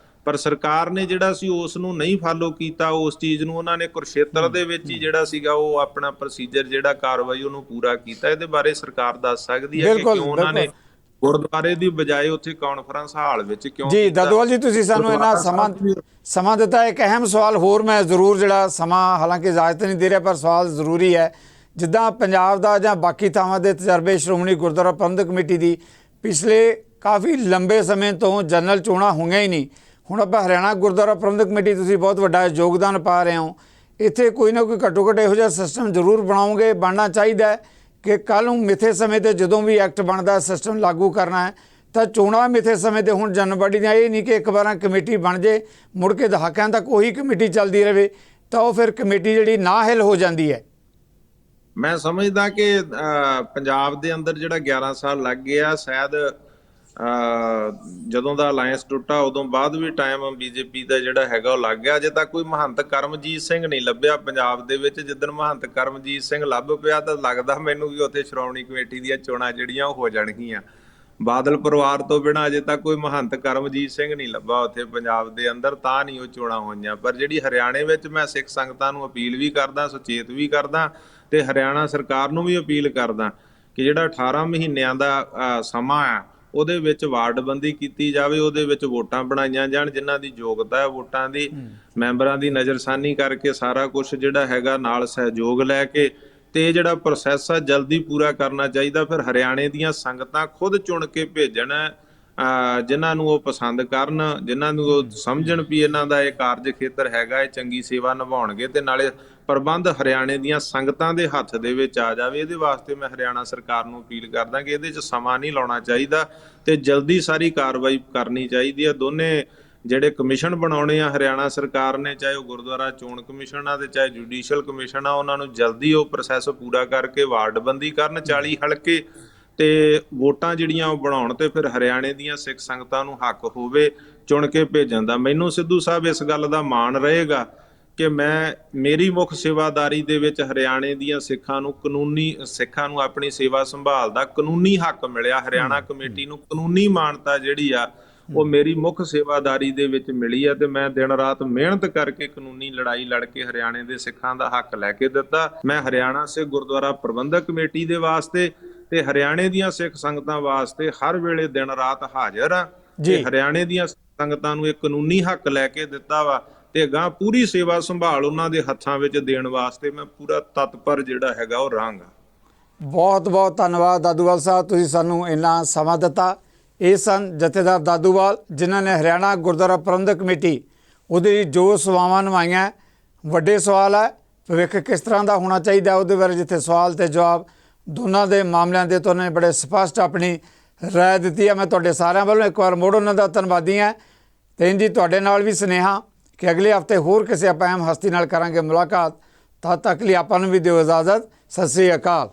ਪਰ ਸਰਕਾਰ ਨੇ ਜਿਹੜਾ ਸੀ ਉਸ ਨੂੰ ਨਹੀਂ ਫਾਲੋ ਕੀਤਾ, ਉਸ ਚੀਜ਼ ਨੂੰ ਉਹਨਾਂ ਨੇ ਕੁਰਸ਼ੇਤਰ ਦੇ ਵਿੱਚ ਹੀ ਜਿਹੜਾ ਸੀਗਾ ਉਹ ਆਪਣਾ ਪ੍ਰੋਸੀਜਰ ਜਿਹੜਾ ਕਾਰਵਾਈ ਉਹਨੂੰ ਪੂਰਾ ਕੀਤਾ। ਇਹਦੇ ਬਾਰੇ ਸਰਕਾਰ ਦੱਸ ਸਕਦੀ ਹੈ ਕਿ ਕਿਉਂ ਉਹਨਾਂ ਨੇ ਗੁਰਦੁਆਰੇ ਦੀ ਬਜਾਏ ਉੱਥੇ ਕਾਨਫਰੰਸ ਹਾਲ ਵਿੱਚ ਕਿਉਂ। ਜੀ ਦਾਦੂਵਾਲ ਜੀ, ਤੁਸੀਂ ਸਾਨੂੰ ਇਹਨਾਂ ਸਮਾਂ ਦਿੱਤਾ। ਇੱਕ ਅਹਿਮ ਸਵਾਲ ਹੋਰ ਮੈਂ ਜ਼ਰੂਰ, ਜਿਹੜਾ ਸਮਾਂ ਹਾਲਾਂਕਿ ਇਜਾਜ਼ਤ ਨਹੀਂ ਦੇ ਰਿਹਾ ਪਰ ਸਵਾਲ ਜ਼ਰੂਰੀ ਹੈ। ਜਿੱਦਾਂ ਪੰਜਾਬ ਦਾ ਜਾਂ ਬਾਕੀ ਥਾਵਾਂ ਦੇ ਤਜਰਬੇ ਸ਼੍ਰੋਮਣੀ ਗੁਰਦੁਆਰਾ ਪ੍ਰਬੰਧਕ ਕਮੇਟੀ ਦੀ ਪਿਛਲੇ ਕਾਫੀ ਲੰਬੇ ਸਮੇਂ ਤੋਂ ਜਨਰਲ ਚੋਣਾਂ ਹੋਈਆਂ ਹੀ ਨਹੀਂ। ਹੁਣ ਆਪਾਂ ਹਰਿਆਣਾ ਗੁਰਦੁਆਰਾ ਪ੍ਰਬੰਧਕ ਕਮੇਟੀ, ਤੁਸੀਂ ਬਹੁਤ ਵੱਡਾ ਯੋਗਦਾਨ ਪਾ ਰਹੇ ਹੋ, ਇੱਥੇ ਕੋਈ ਨਾ ਕੋਈ ਘੱਟੋ ਘੱਟ ਇਹੋ ਜਿਹਾ ਸਿਸਟਮ ਜ਼ਰੂਰ ਬਣਾਓਗੇ, ਬਣਨਾ ਚਾਹੀਦਾ ਹੈ ਕਿ ਕੱਲ੍ਹ ਨੂੰ ਮਿੱਥੇ ਸਮੇਂ 'ਤੇ ਜਦੋਂ ਵੀ ਐਕਟ ਬਣਦਾ ਸਿਸਟਮ ਲਾਗੂ ਕਰਨਾ ਹੈ ਤਾਂ ਚੋਣਾਂ ਮਿੱਥੇ ਸਮੇਂ 'ਤੇ ਹੁਣ ਜਨਵਰੀ ਦੀਆਂ, ਇਹ ਨਹੀਂ ਕਿ ਇੱਕ ਵਾਰਾਂ ਕਮੇਟੀ ਬਣ ਜੇ ਮੁੜ ਕੇ ਦਹਾਕਿਆਂ ਤੱਕ ਉਹੀ ਕਮੇਟੀ ਚੱਲਦੀ ਰਹੇ, ਤਾਂ ਉਹ ਫਿਰ ਕਮੇਟੀ ਜਿਹੜੀ ਨਾਹਿਲ ਹੋ ਜਾਂਦੀ ਹੈ। ਮੈਂ ਸਮਝਦਾ ਕਿ ਪੰਜਾਬ ਦੇ ਅੰਦਰ ਜਿਹੜਾ 11 ਸਾਲ ਲੱਗ ਗਿਆ, ਸ਼ਾਇਦ ਜਦੋਂ ਦਾ ਅਲਾਇੰਸ ਟੁੱਟਾ ਉਦੋਂ ਬਾਅਦ ਵੀ ਟਾਈਮ BJP ਦਾ ਜਿਹੜਾ ਹੈਗਾ ਉਹ ਲੱਗ ਗਿਆ। ਅਜੇ ਤੱਕ ਕੋਈ ਮਹੰਤ ਕਰਮਜੀਤ ਸਿੰਘ ਨਹੀਂ ਲੱਭਿਆ ਪੰਜਾਬ ਦੇ ਵਿੱਚ। ਜਿੱਦਣ ਮਹੰਤ ਕਰਮਜੀਤ ਸਿੰਘ ਲੱਭ ਪਿਆ ਤਾਂ ਲੱਗਦਾ ਮੈਨੂੰ ਵੀ ਉੱਥੇ ਸ਼੍ਰੋਮਣੀ ਕਮੇਟੀ ਦੀਆਂ ਚੋਣਾਂ ਜਿਹੜੀਆਂ ਉਹ ਹੋ ਜਾਣਗੀਆਂ। ਬਾਦਲ ਪਰਿਵਾਰ ਤੋਂ ਬਿਨਾਂ ਅਜੇ ਤੱਕ ਕੋਈ ਮਹੰਤ ਕਰਮਜੀਤ ਸਿੰਘ ਨਹੀਂ ਲੱਭਾ ਉੱਥੇ ਪੰਜਾਬ ਦੇ ਅੰਦਰ, ਤਾਂ ਨਹੀਂ ਉਹ ਚੋਣਾਂ ਹੋਈਆਂ। ਪਰ ਜਿਹੜੀ ਹਰਿਆਣੇ ਵਿੱਚ, ਮੈਂ ਸਿੱਖ ਸੰਗਤਾਂ ਨੂੰ ਅਪੀਲ ਵੀ ਕਰਦਾ, ਸੁਚੇਤ ਵੀ ਕਰਦਾ ਤੇ ਹਰਿਆਣਾ ਸਰਕਾਰ ਨੂੰ ਵੀ ਅਪੀਲ ਕਰਦਾ ਕਿ ਜਿਹੜਾ 18 ਮਹੀਨਿਆਂ ਦਾ ਸਮਾਂ ਆ ਉਹਦੇ ਵਿੱਚ ਵਾਰਡਬੰਦੀ ਕੀਤੀ ਜਾਵੇ, ਉਹਦੇ ਵਿੱਚ ਵੋਟਾਂ ਬਣਾਈਆਂ ਜਾਣ ਜਿਨ੍ਹਾਂ ਦੀ ਯੋਗਤਾ ਹੈ, ਵੋਟਾਂ ਦੀ ਮੈਂਬਰਾਂ ਦੀ ਨਜ਼ਰਸਾਨੀ ਕਰਕੇ ਸਾਰਾ ਕੁਝ ਜਿਹੜਾ ਹੈਗਾ ਨਾਲ ਸਹਿਯੋਗ ਲੈ ਕੇ ਤੇ ਜਿਹੜਾ ਪ੍ਰੋਸੈਸ ਆ ਜਲਦੀ ਪੂਰਾ ਕਰਨਾ ਚਾਹੀਦਾ। ਫਿਰ ਹਰਿਆਣੇ ਦੀਆਂ ਸੰਗਤਾਂ ਖੁਦ ਚੁਣ ਕੇ ਭੇਜਣ ਜਿਨ੍ਹਾਂ ਨੂੰ ਉਹ ਪਸੰਦ ਕਰਨ, ਜਿਨ੍ਹਾਂ ਨੂੰ ਉਹ ਸਮਝਣ ਵੀ ਇਹਨਾਂ ਦਾ ਇਹ ਕਾਰਜ ਖੇਤਰ ਹੈਗਾ, ਇਹ ਚੰਗੀ ਸੇਵਾ ਨਿਭਾਉਣਗੇ ਤੇ ਨਾਲੇ ਪ੍ਰਬੰਧ ਹਰਿਆਣੇ ਦੀਆਂ ਸੰਗਤਾਂ ਦੇ ਹੱਥ ਦੇ ਵਿੱਚ ਆ ਜਾਵੇ। ਇਹਦੇ ਵਾਸਤੇ ਮੈਂ ਹਰਿਆਣਾ ਸਰਕਾਰ ਨੂੰ ਅਪੀਲ ਕਰਦਾ ਕਿ ਇਹਦੇ 'ਚ ਸਮਾਂ ਨਹੀਂ ਲਾਉਣਾ ਚਾਹੀਦਾ ਤੇ ਜਲਦੀ ਸਾਰੀ ਕਾਰਵਾਈ ਕਰਨੀ ਚਾਹੀਦੀ ਹੈ। ਦੋਨੇ ਜਿਹੜੇ ਕਮਿਸ਼ਨ ਬਣਾਉਣੇ ਆ ਹਰਿਆਣਾ ਸਰਕਾਰ ਨੇ, ਚਾਹੇ ਉਹ ਗੁਰਦੁਆਰਾ ਚੋਣ ਕਮਿਸ਼ਨ ਆ ਤੇ ਚਾਹੇ ਜੁਡੀਸ਼ੀਅਲ ਕਮਿਸ਼ਨ ਆ, ਉਹਨਾਂ ਨੂੰ ਜਲਦੀ ਉਹ ਪ੍ਰੋਸੈਸ ਪੂਰਾ ਕਰਕੇ ਵਾਰਡਬੰਦੀ ਕਰਨ 40 ਹਲਕੇ ਤੇ ਵੋਟਾਂ ਜਿਹੜੀਆਂ ਉਹ ਬਣਾਉਣ ਤੇ ਫਿਰ ਹਰਿਆਣੇ ਦੀਆਂ ਸਿੱਖ ਸੰਗਤਾਂ ਨੂੰ ਹੱਕ ਹੋਵੇ ਚੁਣ ਕੇ ਭੇਜਣ ਦਾ। ਮੈਨੂੰ ਸਿੱਧੂ ਸਾਹਿਬ ਇਸ ਗੱਲ ਦਾ ਮਾਣ ਰਹੇਗਾ ਕਿ ਮੇਰੀ ਮੁੱਖ ਸੇਵਾਦਾਰੀ ਦੇ ਵਿੱਚ ਹਰਿਆਣੇ ਦੀਆਂ ਸਿੱਖਾਂ ਨੂੰ ਆਪਣੀ ਸੇਵਾ ਸੰਭਾਲ ਦਾ ਕਾਨੂੰਨੀ ਹੱਕ ਮਿਲਿਆ। ਹਰਿਆਣਾ ਕਮੇਟੀ ਨੂੰ ਕਾਨੂੰਨੀ ਮਾਨਤਾ ਜਿਹੜੀ ਆ ਉਹ ਮੇਰੀ ਮੁੱਖ ਸੇਵਾਦਾਰੀ ਦੇ ਵਿੱਚ ਮਿਲੀ ਆ ਤੇ ਮੈਂ ਦਿਨ ਰਾਤ ਮਿਹਨਤ ਕਰਕੇ ਕਾਨੂੰਨੀ ਲੜਾਈ ਲੜ ਕੇ ਹਰਿਆਣੇ ਦੇ ਸਿੱਖਾਂ ਦਾ ਹੱਕ ਲੈ ਕੇ ਦਿੱਤਾ। ਮੈਂ ਹਰਿਆਣਾ ਸਿੱਖ ਗੁਰਦੁਆਰਾ ਪ੍ਰਬੰਧਕ ਕਮੇਟੀ ਦੇ ਵਾਸਤੇ ਤੇ ਹਰਿਆਣੇ ਦੀਆਂ ਸਿੱਖ ਸੰਗਤਾਂ ਵਾਸਤੇ ਹਰ ਵੇਲੇ ਦਿਨ ਰਾਤ ਹਾਜ਼ਰ ਆ ਤੇ ਹਰਿਆਣੇ ਦੀਆਂ ਸੰਗਤਾਂ ਨੂੰ ਇਹ ਕਾਨੂੰਨੀ ਹੱਕ ਲੈ ਕੇ ਦਿੱਤਾ ਵਾ ਤੇ ਅਗਾਂਹ ਪੂਰੀ ਸੇਵਾ ਸੰਭਾਲ ਉਹਨਾਂ ਦੇ ਹੱਥਾਂ ਵਿੱਚ ਦੇਣ ਵਾਸਤੇ ਮੈਂ ਪੂਰਾ ਤਤਪਰ ਜਿਹੜਾ ਹੈਗਾ ਉਹ ਰਹਾਂਗਾ। ਬਹੁਤ ਬਹੁਤ ਧੰਨਵਾਦ ਦਾਦੂਵਾਲ ਸਾਹਿਬ, ਤੁਸੀਂ ਸਾਨੂੰ ਇੰਨਾ ਸਮਾਂ ਦਿੱਤਾ। ਇਹ ਸਨ ਜਥੇਦਾਰ ਦਾਦੂਵਾਲ ਜਿਨ੍ਹਾਂ ਨੇ ਹਰਿਆਣਾ ਗੁਰਦੁਆਰਾ ਪ੍ਰਬੰਧਕ ਕਮੇਟੀ ਉਹਦੀ ਜੋ ਸੇਵਾਵਾਂ ਨਿਭਾਈਆਂ। ਵੱਡੇ ਸਵਾਲ ਹੈ ਭਵਿੱਖ ਕਿਸ ਤਰ੍ਹਾਂ ਦਾ ਹੋਣਾ ਚਾਹੀਦਾ, ਉਹਦੇ ਬਾਰੇ ਜਿੱਥੇ ਸਵਾਲ ਤੇ ਜਵਾਬ ਦੋਨਾਂ ਦੇ ਮਾਮਲਿਆਂ ਦੇ ਤੋਂ ਉਹਨੇ ਬੜੇ ਸਪਸ਼ਟ ਆਪਣੀ ਰਾਏ ਦਿੱਤੀ ਹੈ। ਮੈਂ ਤੁਹਾਡੇ ਸਾਰਿਆਂ ਵੱਲੋਂ ਇੱਕ ਵਾਰ ਮੁੜ ਉਹਨਾਂ ਦਾ ਧੰਨਵਾਦੀ ਹਾਂ ਤੇ ਜੀ ਤੁਹਾਡੇ ਨਾਲ ਵੀ ਸੁਨੇਹਾ ਕਿ ਅਗਲੇ ਹਫ਼ਤੇ ਹੋਰ ਕਿਸੇ ਆਪਾਂ ਅਹਿਮ ਹਸਤੀ ਨਾਲ ਕਰਾਂਗੇ ਮੁਲਾਕਾਤ। ਤਦ ਤੱਕ ਲਈ ਆਪਾਂ ਨੂੰ ਵੀ ਦਿਓ ਇਜਾਜ਼ਤ। ਸਤਿ ਸ੍ਰੀ ਅਕਾਲ।